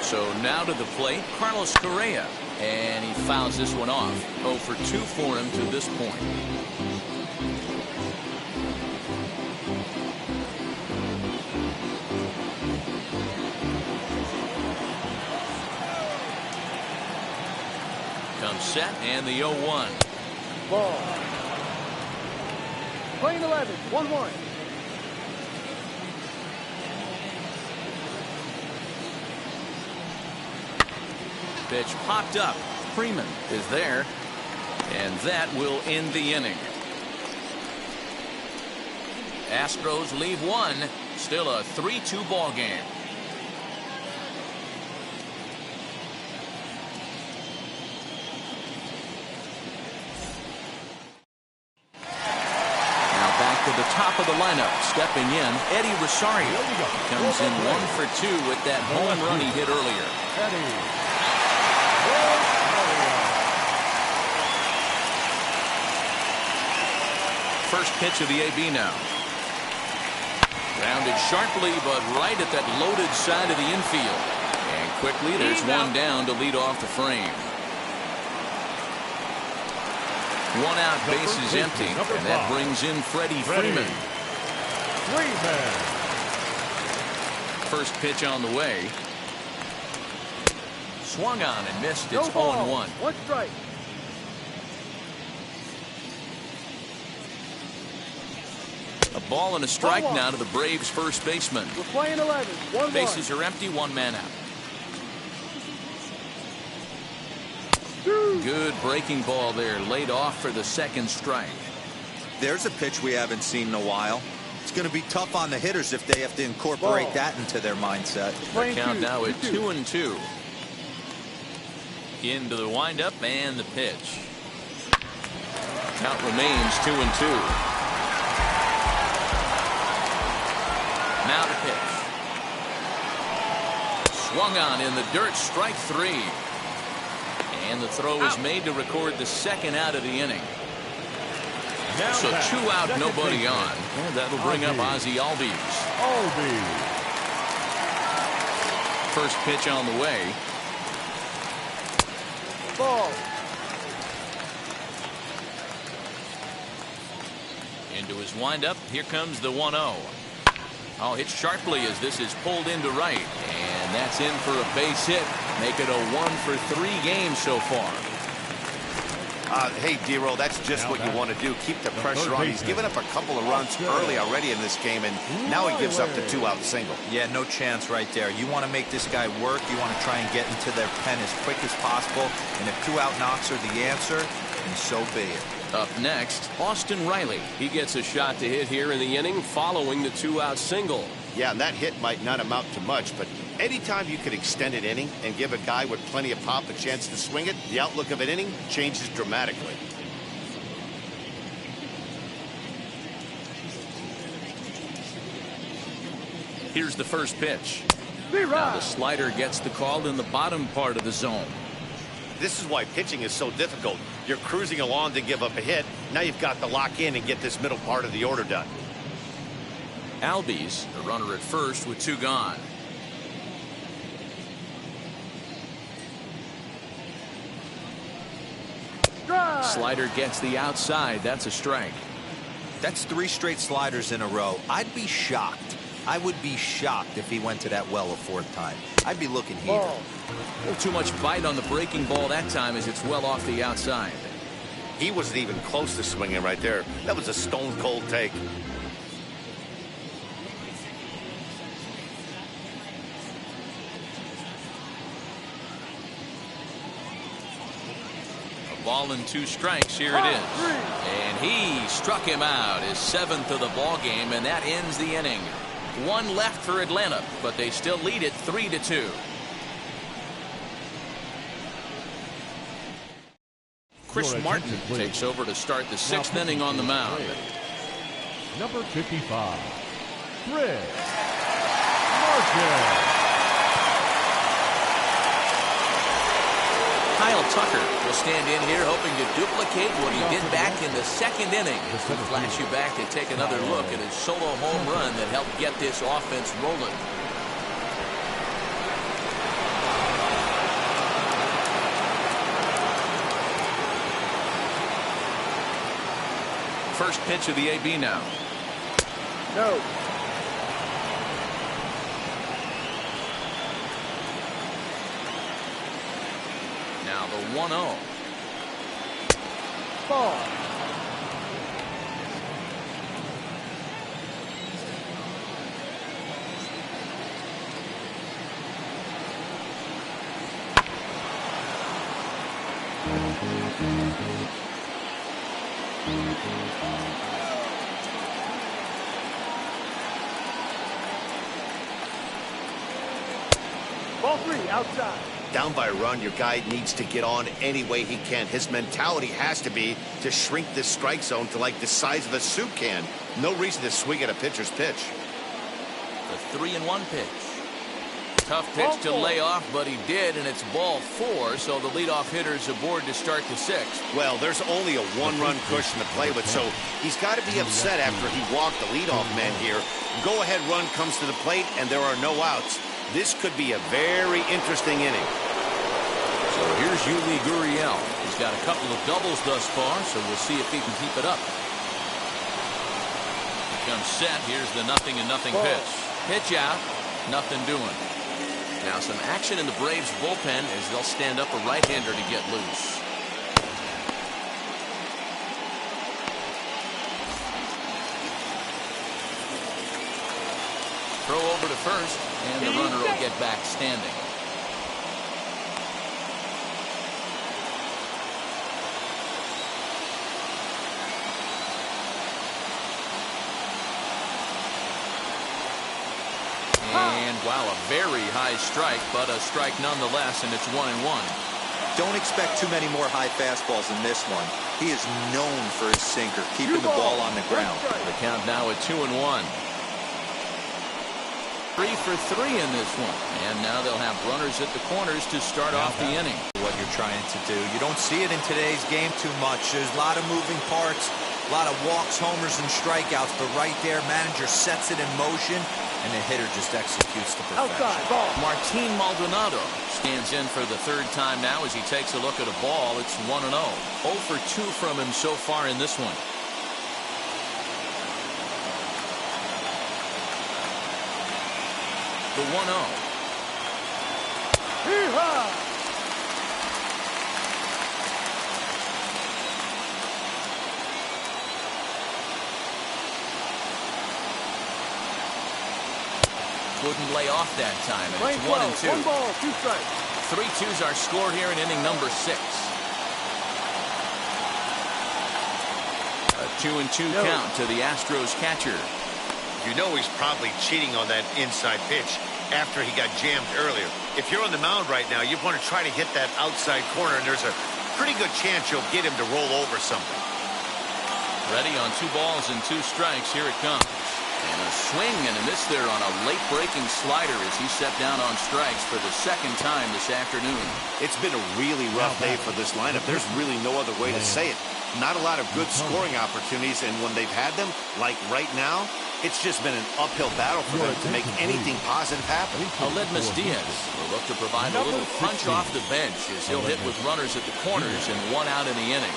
So now to the plate, Carlos Correa, and he fouls this one off. 0 for 2 for him to this point. Comes set and the 0-1. Ball. Playing 11, 1-1. Pitch popped up. Freeman is there, and that will end the inning. Astros leave 1. Still a 3-2 ball game. Now back to the top of the lineup. Stepping in, Eddie Rosario comes in 1 for 2 with that home run he hit earlier. First pitch of the AB now. Rounded sharply, but right at that loaded side of the infield. And quickly, there's one down to lead off the frame. One out, base is empty, and that brings in Freddie Freeman. First pitch on the way. Swung on and missed. It's 0-1. One strike. A ball and a strike now to the Braves' first baseman. We're playing 11. 1-1. Bases are empty, one man out. Good breaking ball there, laid off for the second strike. There's a pitch we haven't seen in a while. It's going to be tough on the hitters if they have to incorporate that into their mindset. The count now at 2-2. Into the windup and the pitch. Count remains 2-2. Now the pitch. Swung on in the dirt, strike three. And the throw is made to record the second out of the inning. So 2 out, nobody on. And that'll bring up Ozzie Albies. First pitch on the way. Ball. Into his windup. Here comes the 1-0. Oh, hit sharply as this is pulled into right. And that's in for a base hit. Make it a 1-for-3 game so far. Hey, D-Roll, that's just what you want to do. Keep the pressure on. He's given up a couple of runs early already in this game, and now he gives up the 2-out single. Yeah, no chance right there. You want to make this guy work. You want to try and get into their pen as quick as possible. And if 2-out knocks are the answer, then so be it. Up next, Austin Riley. He gets a shot to hit here in the inning following the 2-out single. Yeah, and that hit might not amount to much, but anytime you can extend an inning and give a guy with plenty of pop a chance to swing it, the outlook of an inning changes dramatically. Here's the first pitch. Now the slider gets the call in the bottom part of the zone. This is why pitching is so difficult. You're cruising along to give up a hit. Now you've got to lock in and get this middle part of the order done. Albies, the runner at first with 2 gone. Slider gets the outside. That's a strike. That's 3 straight sliders in a row. I'd be shocked. I would be shocked if he went to that well a 4th time. I'd be looking here. A little too much bite on the breaking ball that time as it's well off the outside. He wasn't even close to swinging right there. That was a stone-cold take. Ball and 2 strikes. Here it is. And he struck him out, his 7th of the ball game, and that ends the inning. 1 left for Atlanta, but they still lead it 3-2. Chris Martin takes over to start the 6th inning on the mound. Number 55, Chris Martin. Kyle Tucker will stand in here hoping to duplicate what he did back in the 2nd inning. We'll flash you back to take another look at his solo home run that helped get this offense rolling. First pitch of the AB now. No. Now the 1-0. Ball. Ball 3 outside. Down by a run, your guy needs to get on any way he can. His mentality has to be to shrink this strike zone to like the size of a soup can. No reason to swing at a pitcher's pitch. The 3-1 pitch. Tough pitch to lay off, but he did, and it's ball 4, so the leadoff hitter's aboard to start the 6th. Well, there's only a 1-run cushion to play with, so he's got to be upset after he walked the leadoff man here. Go-ahead run comes to the plate, and there are no outs. This could be a very interesting inning. So here's Yuli Gurriel. He's got a couple of doubles thus far, so we'll see if he can keep it up. Comes set. Here's the 0-0 pitch. Pitch out. Nothing doing. Now some action in the Braves bullpen as they'll stand up a right-hander to get loose. Throw over to first, and the runner will get back standing. And wow, a very high strike, but a strike nonetheless, and it's 1-1. Don't expect too many more high fastballs than this one. He is known for his sinker, keeping the ball on the ground. The count now at 2-1. 3 for 3 in this one, and now they'll have runners at the corners to start off the inning. What you're trying to do. You don't see it in today's game too much. There's a lot of moving parts, a lot of walks, homers, and strikeouts, but right there, manager sets it in motion, and the hitter just executes the perfection. Outside, ball. Martin Maldonado stands in for the third time now as he takes a look at a ball. It's 1-0. 0 for 2 from him so far in this one. The 1-0. Hee-haw! Couldn't lay off that time, and Lane it's 12, 1-2. 1 ball, 2 strikes. 3-2's our score here in inning number 6. A 2-2 count to the Astros catcher. You know he's probably cheating on that inside pitch after he got jammed earlier. If you're on the mound right now, you want to try to hit that outside corner, and there's a pretty good chance you'll get him to roll over something. Ready on 2 balls and 2 strikes. Here it comes. And a swing and a miss there on a late-breaking slider as he set down on strikes for the second time this afternoon. It's been a really rough day for this lineup. There's really no other way to say it. Not a lot of good scoring opportunities, and when they've had them, like right now, it's just been an uphill battle for them to make anything positive happen. Aledmus Diaz will look to provide a little punch off the bench as he'll hit with runners at the corners and 1 out in the inning.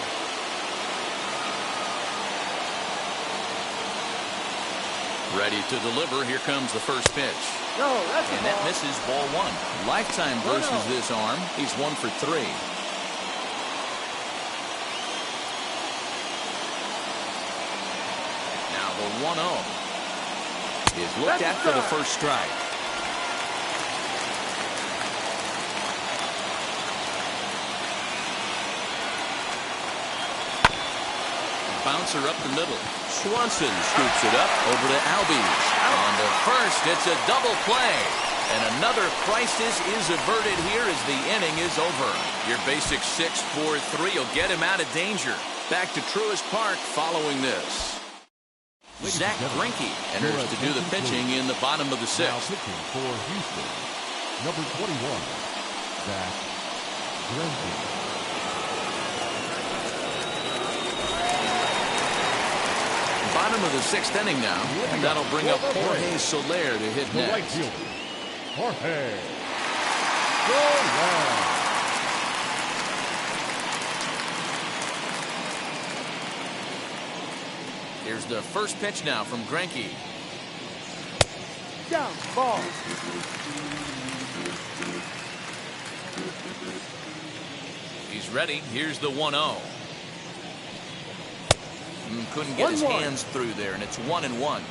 Ready to deliver. Here comes the first pitch. No, that's and that misses ball 1. Lifetime versus this arm. He's 1 for 3. Now the 1-0 is looked at for the first strike. Bouncer up the middle. Swanson scoops it up over to Albies. On the first, it's a double play. And another crisis is averted here as the inning is over. Your basic 6-4-3 will get him out of danger. Back to Truist Park following this. Zach Greinke enters to do the pitching in the bottom of the 6th. Now pitching for Houston, number 21, Zach Greinke. Bottom of the 6th inning now, and that'll bring up Jorge Soler to hit The next. right fielder, Jorge Soler. Here's the first pitch now from Greinke. Down, ball. He's ready. Here's the 1-0. Couldn't get his hands through there, and it's 1-1.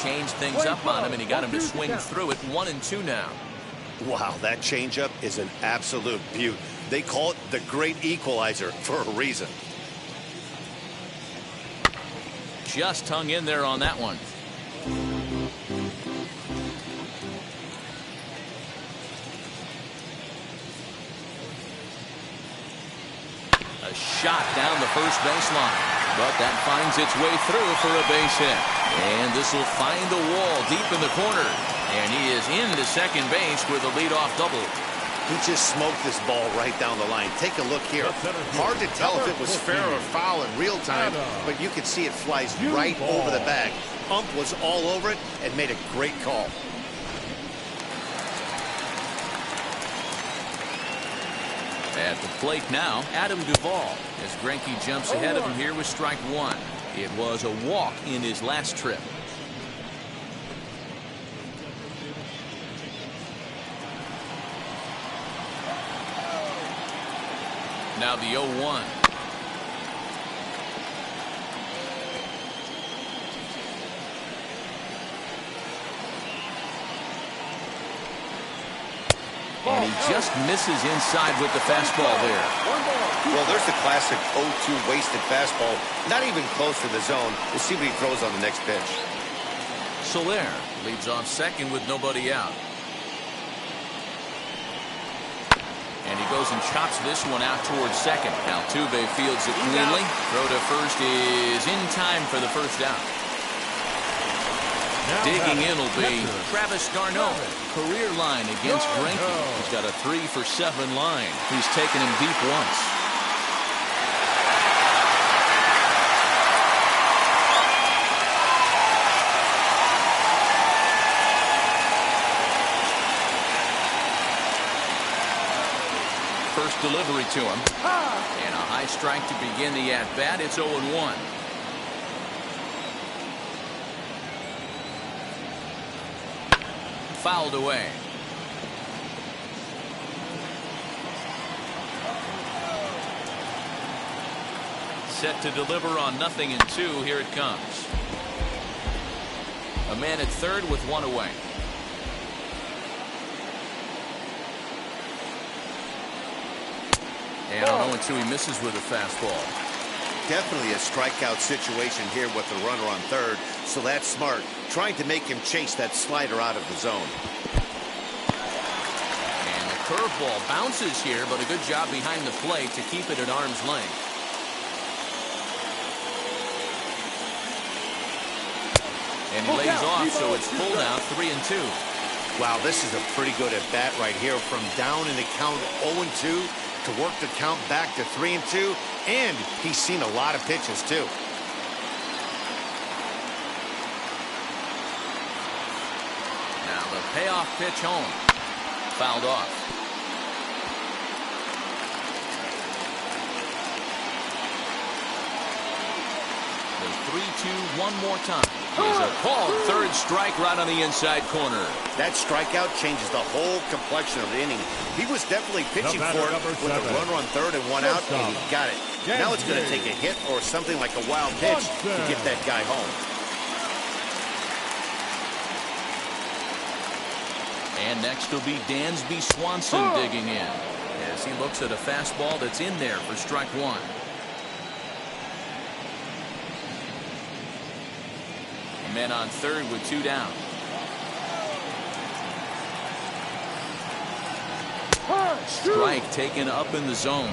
Changed things up on him, and he got him to swing through it. 1-2 now. Wow, that changeup is an absolute beaut. They call it the great equalizer for a reason. Just hung in there on that one. A shot down the first baseline, but that finds its way through for a base hit. And this will find the wall deep in the corner. And he is into second base with a leadoff double. He just smoked this ball right down the line. Take a look here. Hard to tell if it was fair or foul in real time, but you can see it flies right over the bag. Ump was all over it and made a great call. At the plate now, Adam Duvall, as Greinke jumps ahead of him here with strike one. It was a walk in his last trip. Now the 0-1. And he just misses inside with the fastball there. Well, there's the classic 0-2 wasted fastball. Not even close to the zone. We'll see what he throws on the next pitch. Soler leads off second with nobody out. And he goes and chops this one out towards second. Altuve fields it cleanly. Throw to first is in time for the first out. Digging in will be Travis d'Arnaud. Career line against Greinke. He's got a 3-for-7 line. He's taken him deep once. First delivery to him. And a high strike to begin the at-bat. It's 0-1. Fouled away. Set to deliver on 0-2. Here it comes. A man at third with one away. And on 0-2, he misses with a fastball. Definitely a strikeout situation here with the runner on third, so that's smart. Trying to make him chase that slider out of the zone. And the curveball bounces here, but a good job behind the plate to keep it at arm's length. And he lays off, so it's full now, 3-2. Wow, this is a pretty good at-bat right here. From down in the count 0-2 to work the count back to 3-2, and he's seen a lot of pitches too. Now the payoff pitch home. Fouled off. The 3-2 one more time. He's a called third strike right on the inside corner. That strikeout changes the whole complexion of the inning. He was definitely pitching for it with a runner on third and one out, and he got it. Now it's going to take a hit or something like a wild pitch to get that guy home. And next will be Dansby Swanson digging in as he looks at a fastball that's in there for strike one. Men on third with two down. Strike taken up in the zone.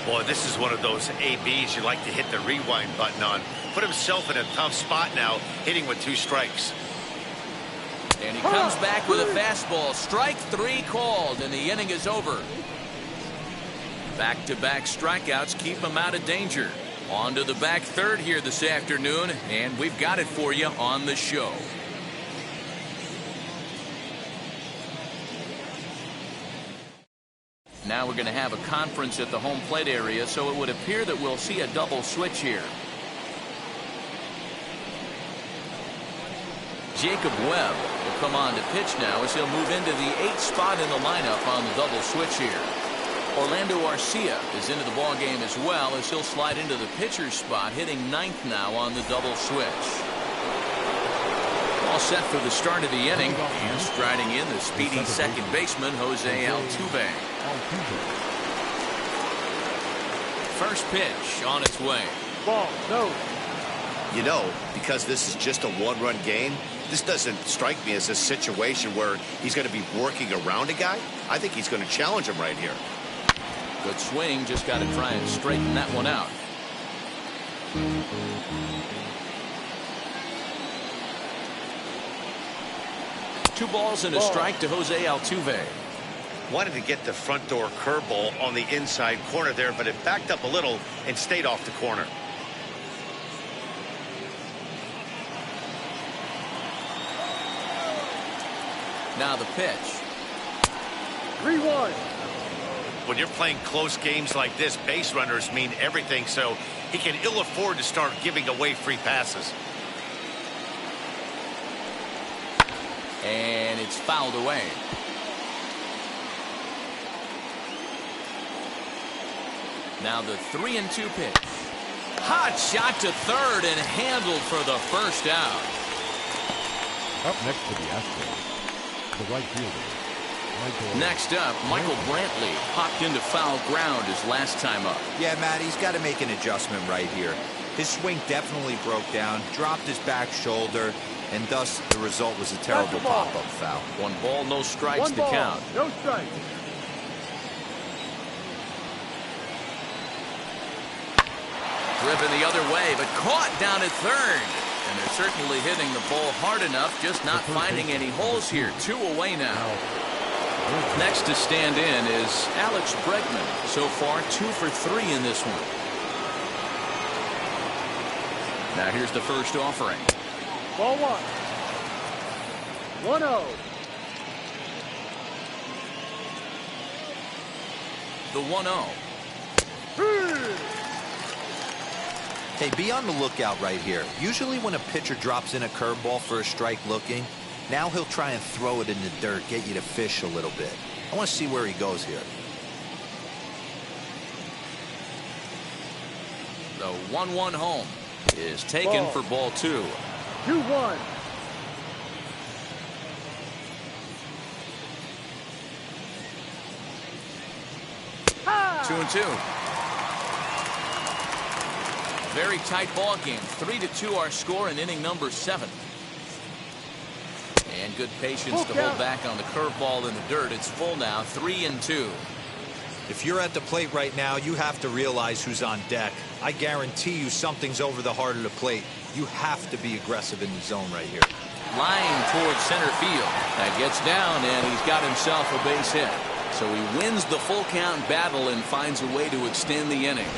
Boy, this is one of those ABs you like to hit the rewind button on. Put himself in a tough spot now, hitting with two strikes. And he comes back with a fastball. Strike three called, and the inning is over. Back-to-back strikeouts keep him out of danger. On to the back third here this afternoon, and we've got it for you on the show. Now we're going to have a conference at the home plate area, so it would appear that we'll see a double switch here. Jacob Webb will come on to pitch now as he'll move into the 8th spot in the lineup on the double switch here. Orlando Arcia is into the ball game as well as he'll slide into the pitcher's spot, hitting 9th now on the double switch. All set for the start of the inning, and striding in the speedy second baseman Jose Altuve. First pitch on its way. Ball, no. You know, because this is just a one-run game, this doesn't strike me as a situation where he's going to be working around a guy. I think he's going to challenge him right here. Good swing, just got to try and straighten that one out. Two balls and a strike to Jose Altuve. Wanted to get the front door curveball on the inside corner there, but it backed up a little and stayed off the corner. Now the pitch. 3-1. When you're playing close games like this, base runners mean everything, so he can ill afford to start giving away free passes. And it's fouled away. Now the 3-2 pitch. Hot shot to third and handled for the first out. Up next to the Astros, the right fielder. Next up, Michael Brantley popped into foul ground his last time up. Yeah, Matt, he's got to make an adjustment right here. His swing definitely broke down, dropped his back shoulder, and thus the result was a terrible pop-up foul. 1 ball, no strikes to count. No strikes. Driven the other way, but caught down at third. And they're certainly hitting the ball hard enough, just not finding any holes here. 2 away now. Next to stand in is Alex Bregman. So far, 2 for 3 in this one. Now here's the first offering. Ball 1. 1-0. The 1-0. Hey, be on the lookout right here. Usually when a pitcher drops in a curveball for a strike looking, now he'll try and throw it in the dirt, get you to fish a little bit. I want to see where he goes here. The 1-1 home is taken for ball 2. 2-1. Ah! 2-2. Very tight ball game. 3-2 our score in inning number 7. And good patience to hold back on the curveball in the dirt. It's full now, 3-2. If you're at the plate right now, you have to realize who's on deck. I guarantee you something's over the heart of the plate. You have to be aggressive in the zone right here. Line towards center field. That gets down, and he's got himself a base hit. So he wins the full count battle and finds a way to extend the inning.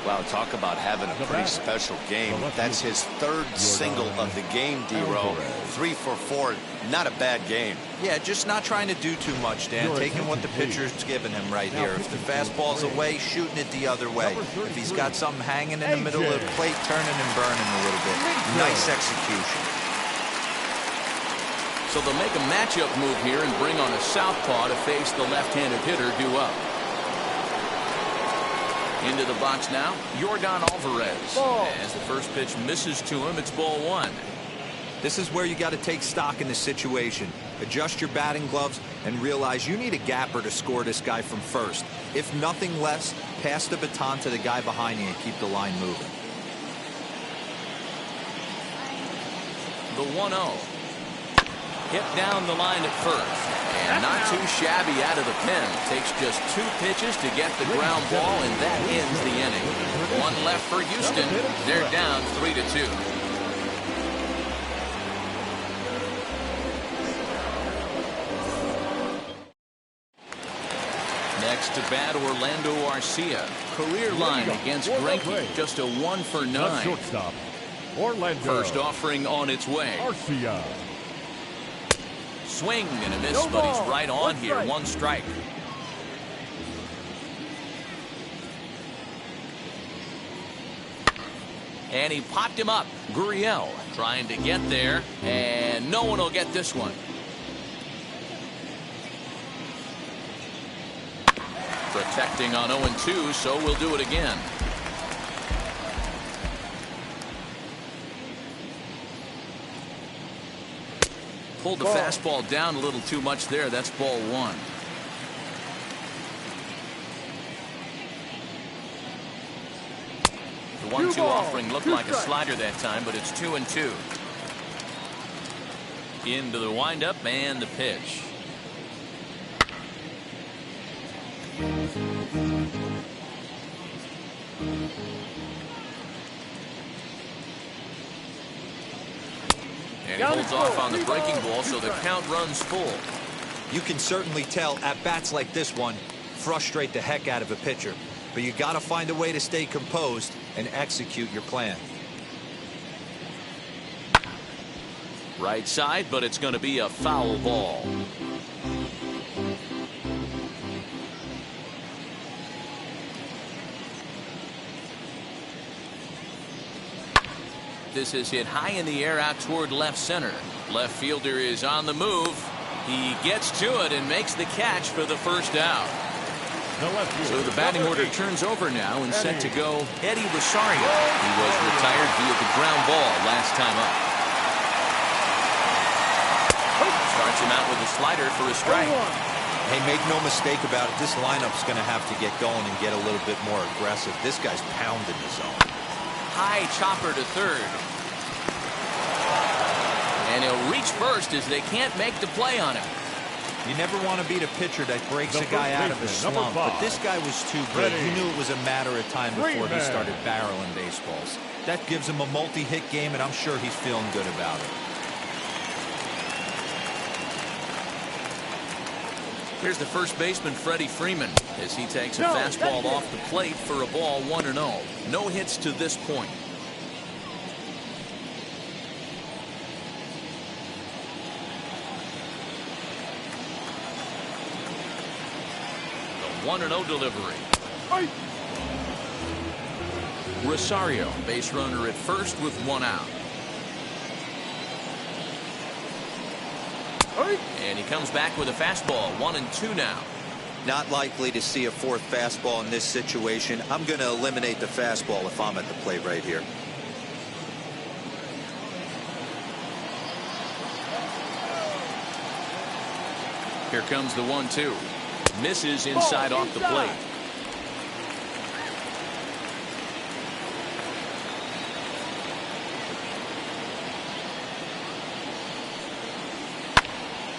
Wow, talk about having a pretty special game. That's his 3rd single of the game, D-Row. 3 for 4. Not a bad game. Yeah, just not trying to do too much, Dan. Taking what the pitcher's giving him right here. If the fastball's away, shooting it the other way. If he's got something hanging in the middle of the plate, turning and burning a little bit. Nice execution. So they'll make a matchup move here and bring on a southpaw to face the left-handed hitter due up. Into the box now, Yordan Alvarez. As the first pitch misses to him, it's ball 1. This is where you got to take stock in the situation. Adjust your batting gloves and realize you need a gapper to score this guy from first. If nothing less, pass the baton to the guy behind you and keep the line moving. The 1-0. Hit down the line at first. And not too shabby out of the pen. Takes just 2 pitches to get the ground ball, and that ends the inning. 1 left for Houston. They're down 3-2. Next to bat, Orlando Arcia. Career line against Greinke. Just a 1 for 9. Shortstop, Orlando. First offering on its way. Arcia. Swing and a miss, but he's right on here. 1 strike. And he popped him up. Gurriel trying to get there, and no one will get this one. Protecting on 0-2, so we'll do it again. Pulled the fastball down a little too much there. That's ball 1. The 1-2 offering looked like a slider that time, but it's 2-2. Into the windup and the pitch. And he holds off on the breaking ball, so the count runs full. You can certainly tell at-bats like this one frustrate the heck out of a pitcher. But you got to find a way to stay composed and execute your plan. Right side, but it's going to be a foul ball. This is hit high in the air out toward left center. Left fielder is on the move. He gets to it and makes the catch for the first out. So the batting order turns over now and set to go Eddie Rosario. He was retired via the ground ball last time up. Starts him out with a slider for a strike. Hey, make no mistake about it. This lineup's going to have to get going and get a little bit more aggressive. This guy's pounding the zone. High chopper to third. And he'll reach first as they can't make the play on him. You never want to beat a pitcher that breaks a guy out of a slump, but this guy was too good. You knew it was a matter of time before he started barreling baseballs. That gives him a multi-hit game, and I'm sure he's feeling good about it. Here's the first baseman, Freddie Freeman, as he takes a fastball off the plate for a ball 1-0. No hits to this point. The 1-0 delivery. Rosario, base runner at first with one out. And he comes back with a fastball, 1-2 now. Not likely to see a fourth fastball in this situation. I'm going to eliminate the fastball if I'm at the plate right here. Here comes the 1-2. Misses inside off the plate.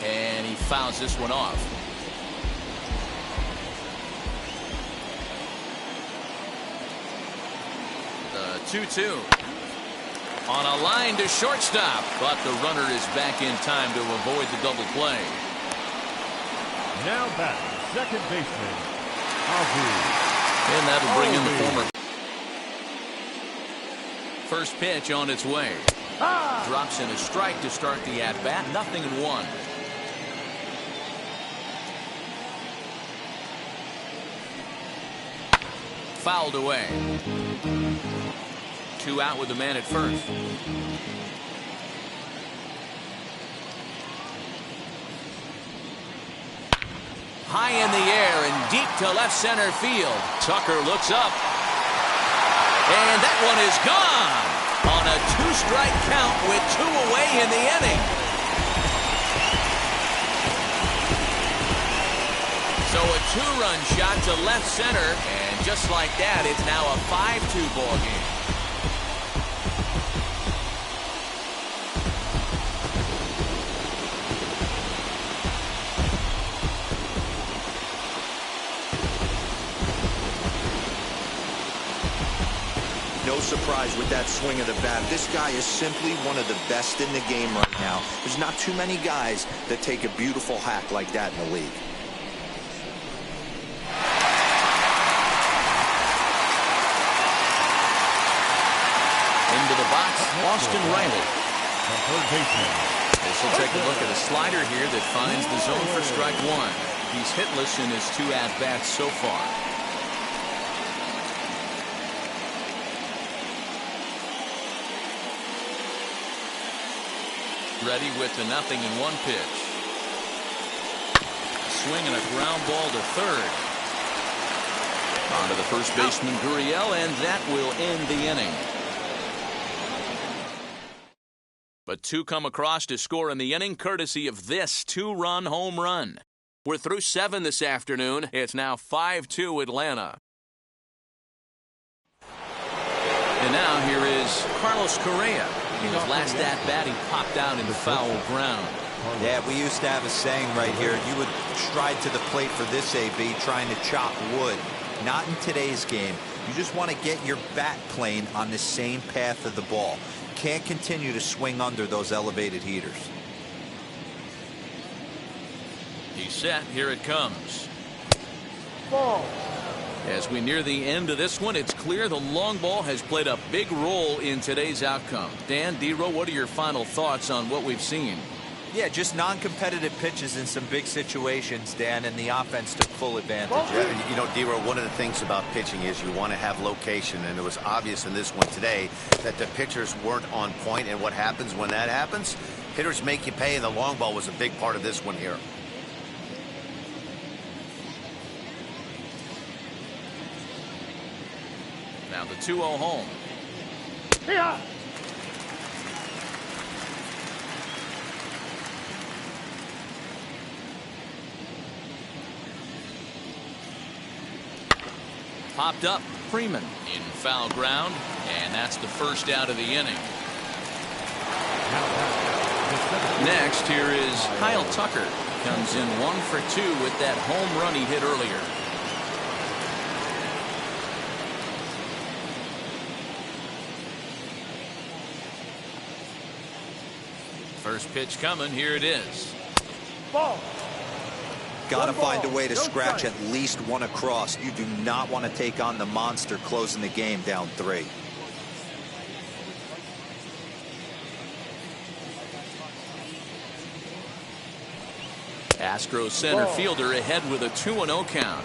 And he fouls this one off. The 2-2. On a line to shortstop, but the runner is back in time to avoid the double play. Now back, second baseman, Abu. And that'll bring in the former. First pitch on its way. Drops in a strike to start the at-bat. 0-1. Fouled away. 2 out with the man at first. High in the air and deep to left center field. Tucker looks up. And that one is gone on a 2-strike count with 2 away in the inning. So a 2-run shot to left center, and just like that, it's now a 5-2 ball game. No surprise with that swing of the bat. This guy is simply one of the best in the game right now. There's not too many guys that take a beautiful hack like that in the league. Into the box, Austin Riley. The third baseman. This will take a look at a slider here that finds the zone for strike 1. He's hitless in his 2 at-bats so far. Ready with the 0-1 pitch. Swing and a ground ball to third. On to the first baseman, Gurriel, and that will end the inning. But 2 come across to score in the inning, courtesy of this 2-run home run. We're through 7 this afternoon. It's now 5-2 Atlanta. And now here is Carlos Correa. In his last at-bat, he popped out in foul ground. Yeah, we used to have a saying right here. You would stride to the plate for this AB, trying to chop wood. Not in today's game. You just want to get your bat plane on the same path of the ball. Can't continue to swing under those elevated heaters. He He's set. Here it comes. Ball. As we near the end of this one, it's clear the long ball has played a big role in today's outcome. Dan, D-Row, what are your final thoughts on what we've seen? Yeah, just non-competitive pitches in some big situations, Dan, and the offense took full advantage. Yeah, you know, D-Row, one of the things about pitching is you want to have location, and it was obvious in this one today that the pitchers weren't on point, and what happens when that happens? Hitters make you pay, and the long ball was a big part of this one here. Now the 2-0 home. Yeah. Popped up. Freeman in foul ground, and that's the first out of the inning. Next, here is Kyle Tucker. Comes in 1 for 2 with that home run he hit earlier. First pitch coming. Here it is. Ball. Got to One ball, find a way to no scratch strike. at least one across. You do not want to take on the monster closing the game down 3. Astros center Ball. fielder ahead with a 2-0 count.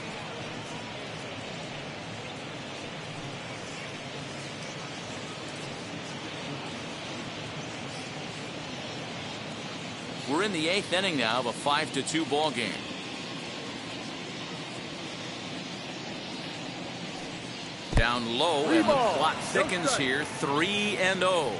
We're in the 8th inning now of a 5-2 ball game. Down low, and the balls, clock no thickens strike. here. 3-0.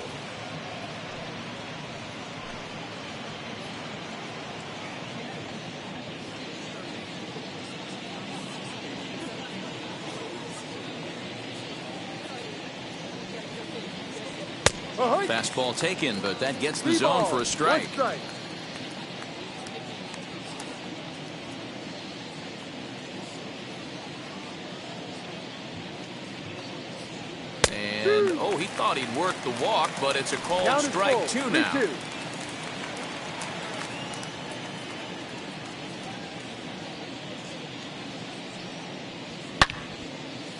Fastball taken, but that gets the zone for a strike. And oh, he thought he'd work the walk, but it's a called strike 2 now. 3-2.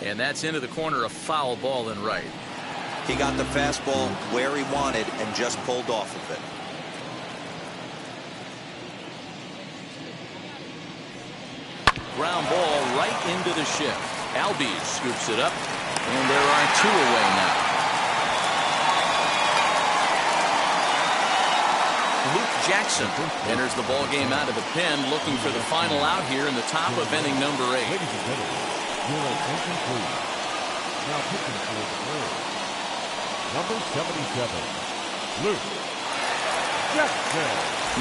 And that's into the corner, a foul ball and right. He got the fastball where he wanted and just pulled off of it. Ground ball right into the shift. Albies scoops it up, and there are 2 away now. Luke Jackson enters the ball game out of the pen, looking for the final out here in the top of inning number 8. Ladies and gentlemen, your attention please. Now pitching for the Braves, number 77, Luke Jackson.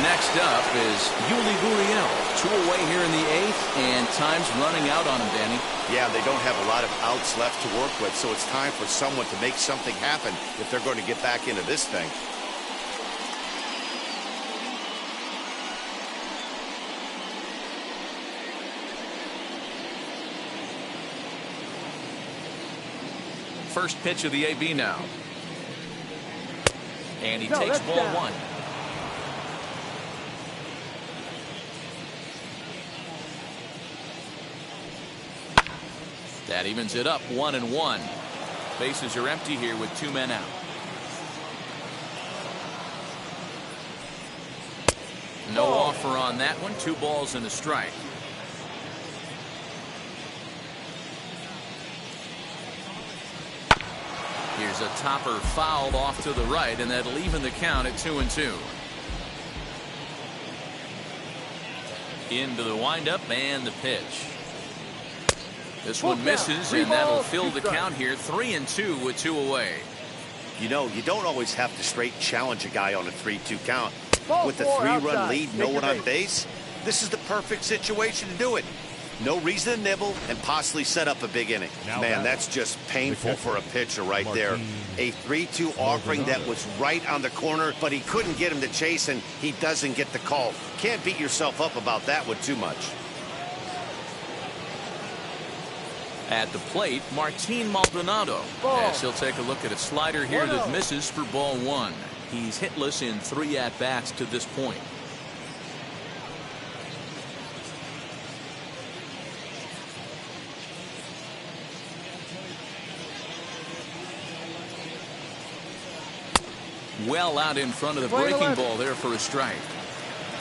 Next up is Yuli Gurriel. 2 away here in the 8th, and time's running out on him, Danny. Yeah, they don't have a lot of outs left to work with, so it's time for someone to make something happen if they're going to get back into this thing. First pitch of the AB now. And he No, takes that's ball down. 1. That evens it up 1-1. Bases are empty here with 2 men out. No offer on that one. 2 balls and a strike. Here's a topper fouled off to the right, and that'll even the count at 2-2. Into the windup and the pitch. This one misses, and that'll fill the count here. 3-2 with 2 away. You know, you don't always have to straight challenge a guy on a 3-2 count. Ball With the 4 3-run outside. lead, no Take one your on base, this is the perfect situation to do it. No reason to nibble and possibly set up a big inning. Now Man, that- that's just painful for a pitcher right there. A 3-2 offering that was right on the corner, but he couldn't get him to chase, and he doesn't get the call. Can't beat yourself up about that one too much. At the plate, Martin Maldonado. Ball. As he'll take a look at a slider here 1-0. that misses for ball 1. He's hitless in 3 at-bats to this point. well out in front of the breaking ball there for a strike.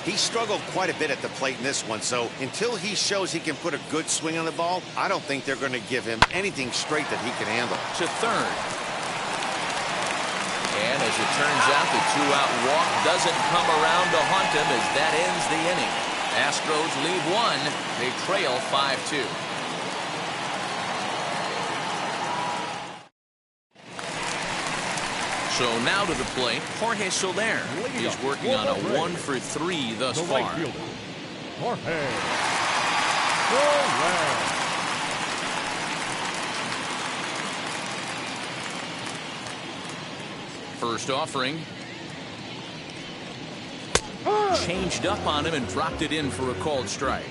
He struggled quite a bit at the plate in this one, so until he shows he can put a good swing on the ball, I don't think they're going to give him anything straight that he can handle. To third. And as it turns out, the two-out walk doesn't come around to haunt him as that ends the inning. Astros lead one. They trail 5-2. So now to the plate, Jorge Soler. He's working on a 1-for-3 thus far. Jorge Soler. First offering. Changed up on him and dropped it in for a called strike.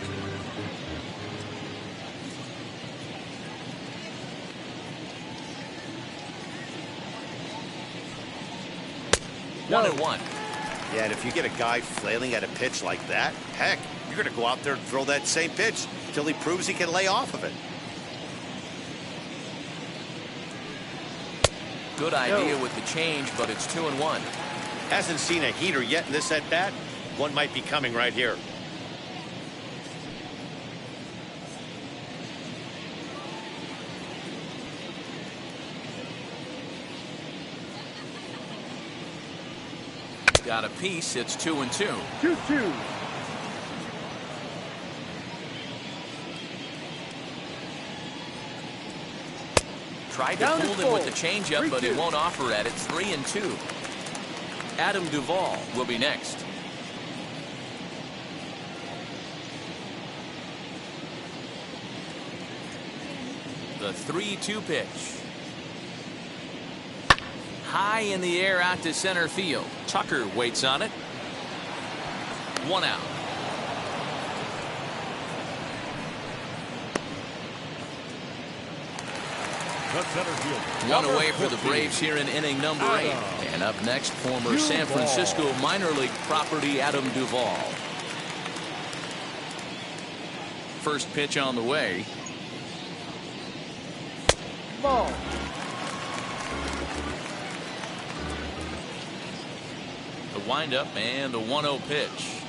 No. 1-1. Yeah, and if you get a guy flailing at a pitch like that, heck, you're going to go out there and throw that same pitch until he proves he can lay off of it. Good idea with the change, but it's 2-1. Hasn't seen a heater yet in this at-bat. One might be coming right here. Got a piece. It's 2-2. 2-2. Tried to fool him with the changeup, but he won't offer at it. 3-2. Adam Duvall will be next. The 3-2 pitch. High in the air out to center field. Tucker waits on it. 1 out. One away for the Braves here in inning number 8. And up next, former San Francisco minor league property Adam Duvall. First pitch on the way. Ball. The windup and the 1-0 pitch.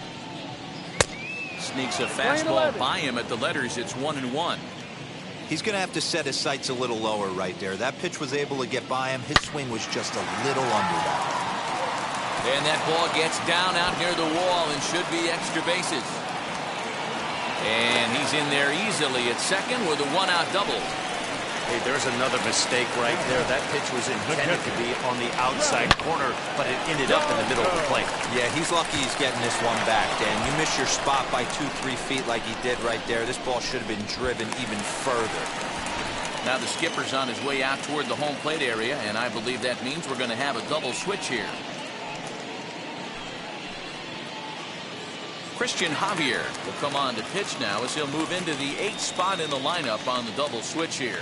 Sneaks a fastball by him at the letters. It's 1-1. He's going to have to set his sights a little lower right there. That pitch was able to get by him. His swing was just a little under that. And that ball gets down out near the wall and should be extra bases. And he's in there easily at second with a 1-out double. Hey, there's another mistake right there. That pitch was intended to be on the outside corner, but it ended up in the middle of the plate. Yeah, he's lucky he's getting this one back, Dan. You miss your spot by 2-3 feet like he did right there. This ball should have been driven even further. Now the skipper's on his way out toward the home plate area, and I believe that means we're going to have a double switch here. Christian Javier will come on to pitch now as he'll move into the 8th spot in the lineup on the double switch here.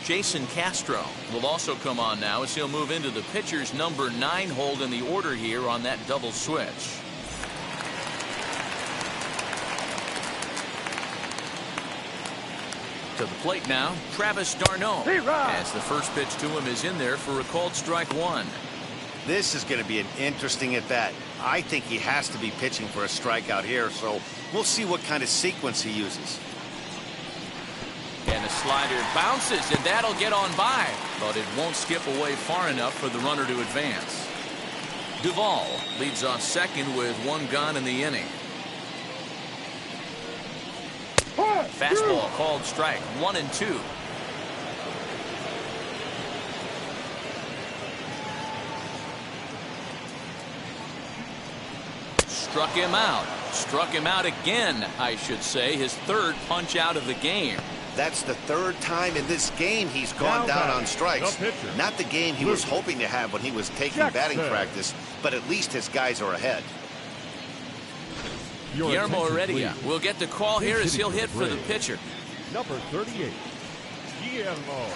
Jason Castro will also come on now as he'll move into the pitcher's number 9 hold in the order here on that double switch. To the plate now, Travis d'Arnaud, as the first pitch to him is in there for a called strike 1. This is going to be an interesting at-bat. I think he has to be pitching for a strikeout here, so we'll see what kind of sequence he uses. And the slider bounces, and that'll get on by, but it won't skip away far enough for the runner to advance. Duvall leads off second with 1 gone in the inning. Fastball called strike 1-2. Struck him out. Struck him out again, I should say. His 3rd punch out of the game. That's the 3rd time in this game he's gone down on strikes. Not the game he was hoping to have when he was taking batting practice, but at least his guys are ahead. Guillermo Heredia will get the call here as he'll hit for the pitcher. Number 38, Guillermo.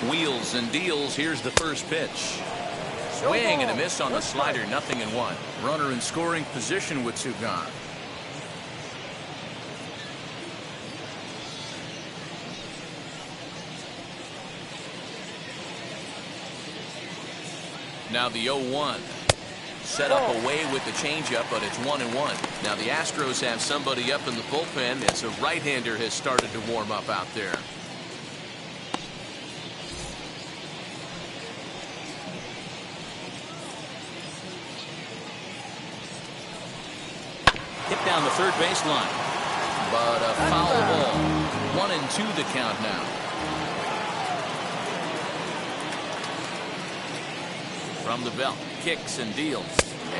Wheels and deals. Here's the first pitch. Swing and a miss on the slider. 0-1. Runner in scoring position with 2 gone. Now the 0-1. Set up away with the changeup, but it's 1-1. Now the Astros have somebody up in the bullpen as a right-hander has started to warm up out there. Hit down the third baseline, but a foul ball. 1-2 the count now. From the belt, kicks and deals,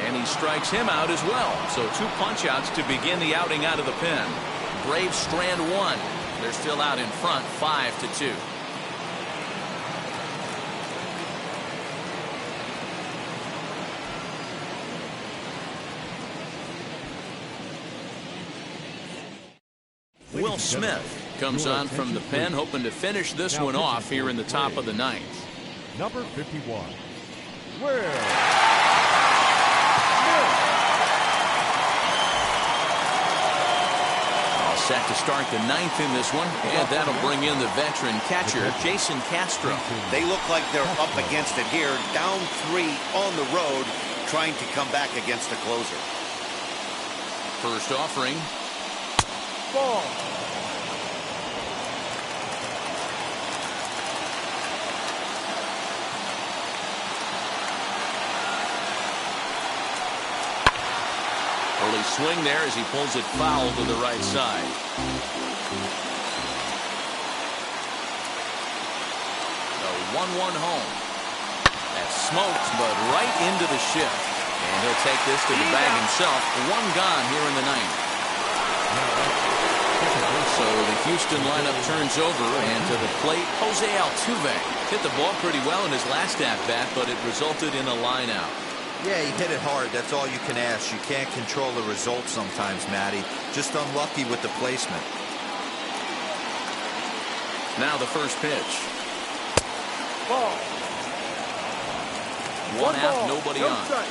and he strikes him out as well. So 2 punch-outs to begin the outing out of the pen. Braves strand 1. They're still out in front, 5-2. Will Smith comes on from the pen, hoping to finish this one off here in the top of the 9th. Number 51. Will Smith. All set to start the 9th in this one, and that'll bring in the veteran catcher, Jason Castro. They look like they're up against it here, down 3 on the road, trying to come back against the closer. First offering. Ball. Early swing there as he pulls it foul to the right side. The 1-1 home. That's smoked, but right into the shift. And he'll take this to the bag himself. 1 gone here in the 9th. So the Houston lineup turns over, and to the plate, Jose Altuve. Hit the ball pretty well in his last at-bat, but it resulted in a line out. Yeah, he hit it hard. That's all you can ask. You can't control the result sometimes, Matty. Just unlucky with the placement. Now the first pitch. Ball. 1 out, nobody on. Strike.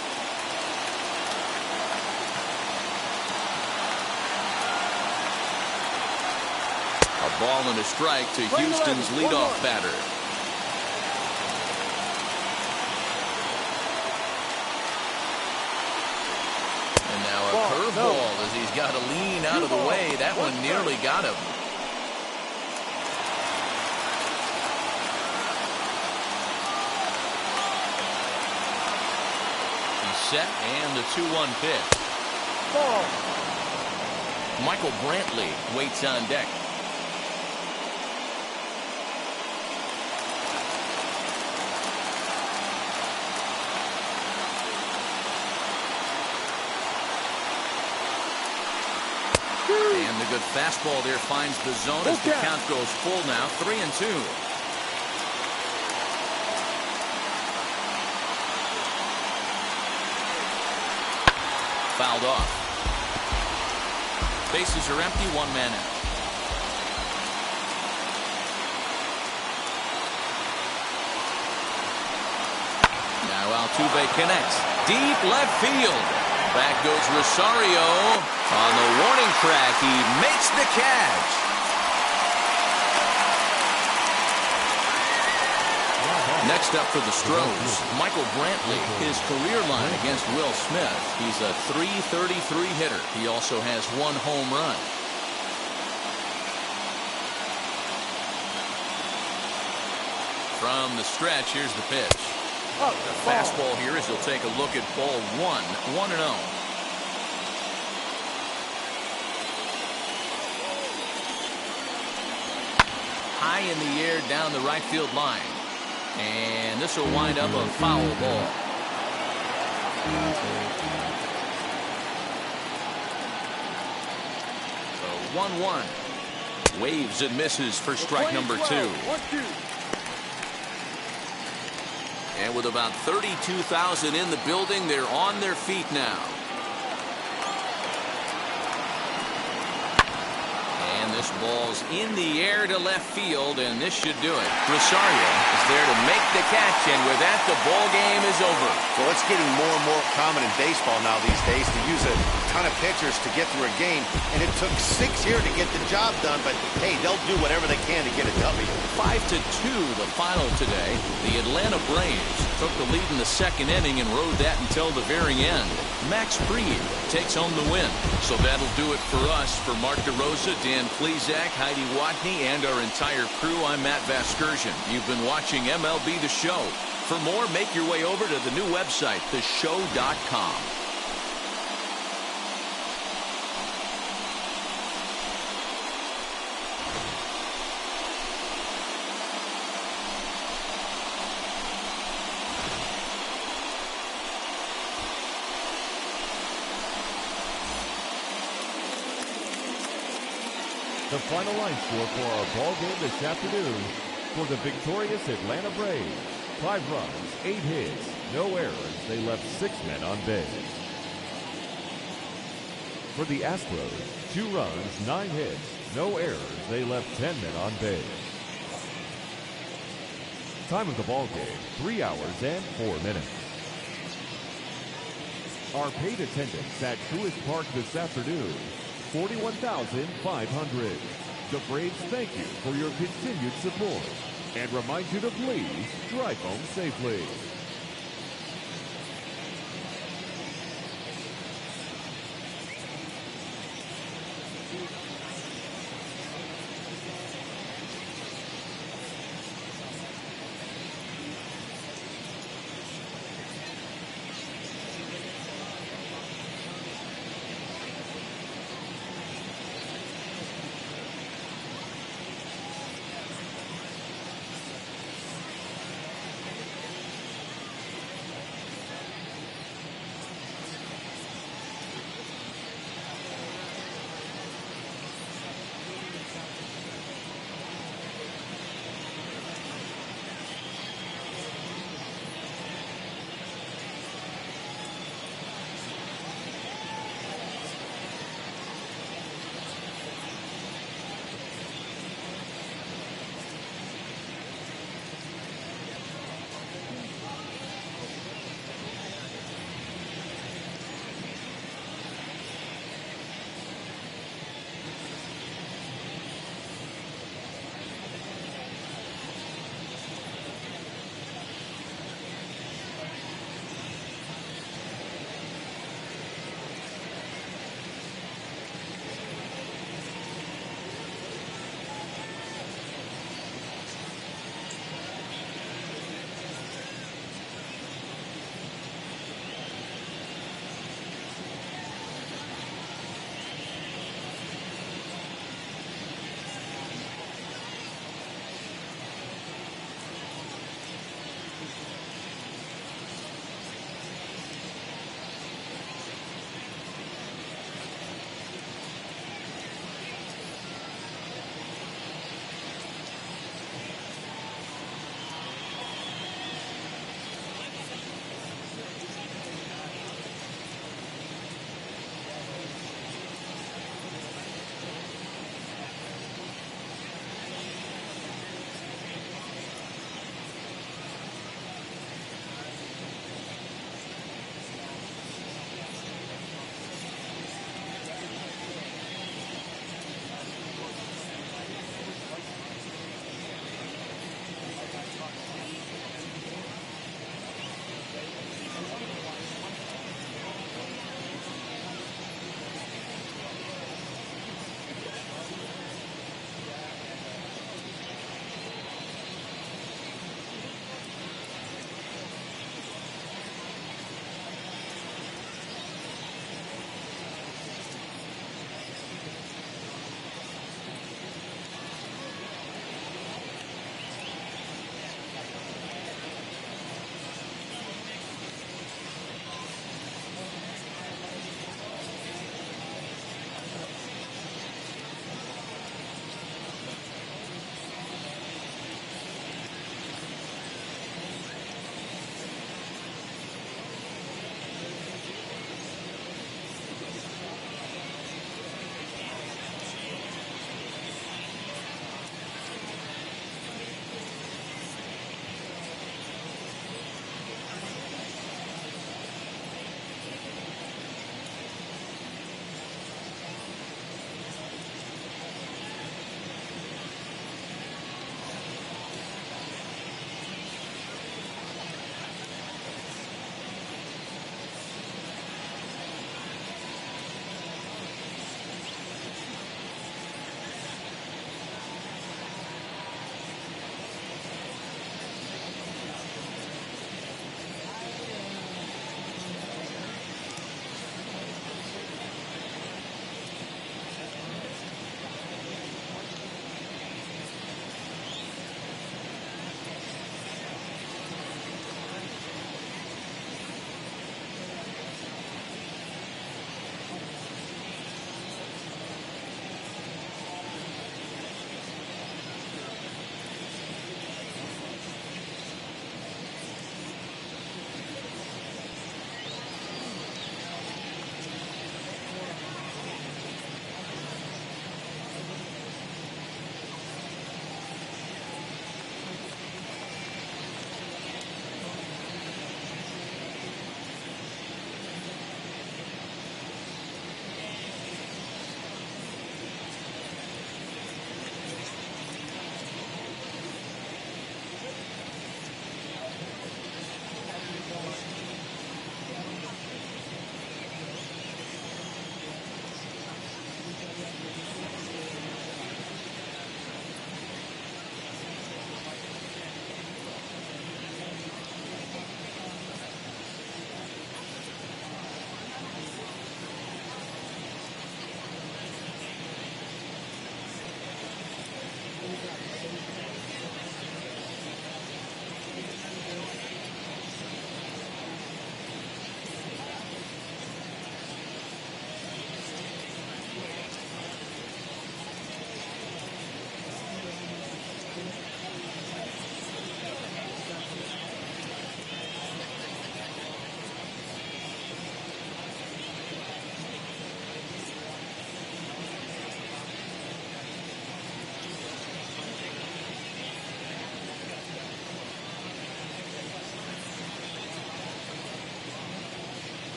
A ball and a strike to Houston's leadoff batter. And now a curveball as he's got to lean out of the way. That one nearly got him. He's set, and the 2-1 pitch. Ball. Michael Brantley waits on deck. And the good fastball there finds the zone as the count goes full now, 3-2. Fouled off. Bases are empty, 1 man out. Now Altuve connects. Deep left field. Back goes Rosario. On the warning track, he makes the catch. Next up for the Astros, Michael Brantley. His career line against Will Smith. He's a .333 hitter. He also has 1 home run. From the stretch, here's the pitch. The fastball here as he'll take a look at ball 1, 1-0. High in the air down the right field line. And this will wind up a foul ball. So 1-1. Waves and misses for strike number 2. And with about 32,000 in the building, they're on their feet now. And This ball's in the air to left field, and this should do it. Rosario is there to make the catch, and with that, the ball game is over. Well, it's getting more and more common in baseball now these days to use a ton of pitchers to get through a game, and it took 6 here to get the job done, but hey, they'll do whatever they can to get a W. 5-2 the final today. The Atlanta Braves took the lead in the second inning and rode that until the very end. Max Fried takes home the win. So that'll do it for us. For Mark DeRosa, Dan Plesac, Heidi Watney, and our entire crew, I'm Matt Vasgersian. You've been watching MLB The Show. For more, make your way over to the new website, theshow.com. The final line score for our ball game this afternoon for the victorious Atlanta Braves. 5 runs, 8 hits, no errors. They left 6 men on base. For the Astros, 2 runs, 9 hits, no errors. They left 10 men on base. Time of the ball game, 3 hours and 4 minutes. Our paid attendance at Truist Park this afternoon, 41,500. The Braves thank you for your continued support and remind you to please drive home safely.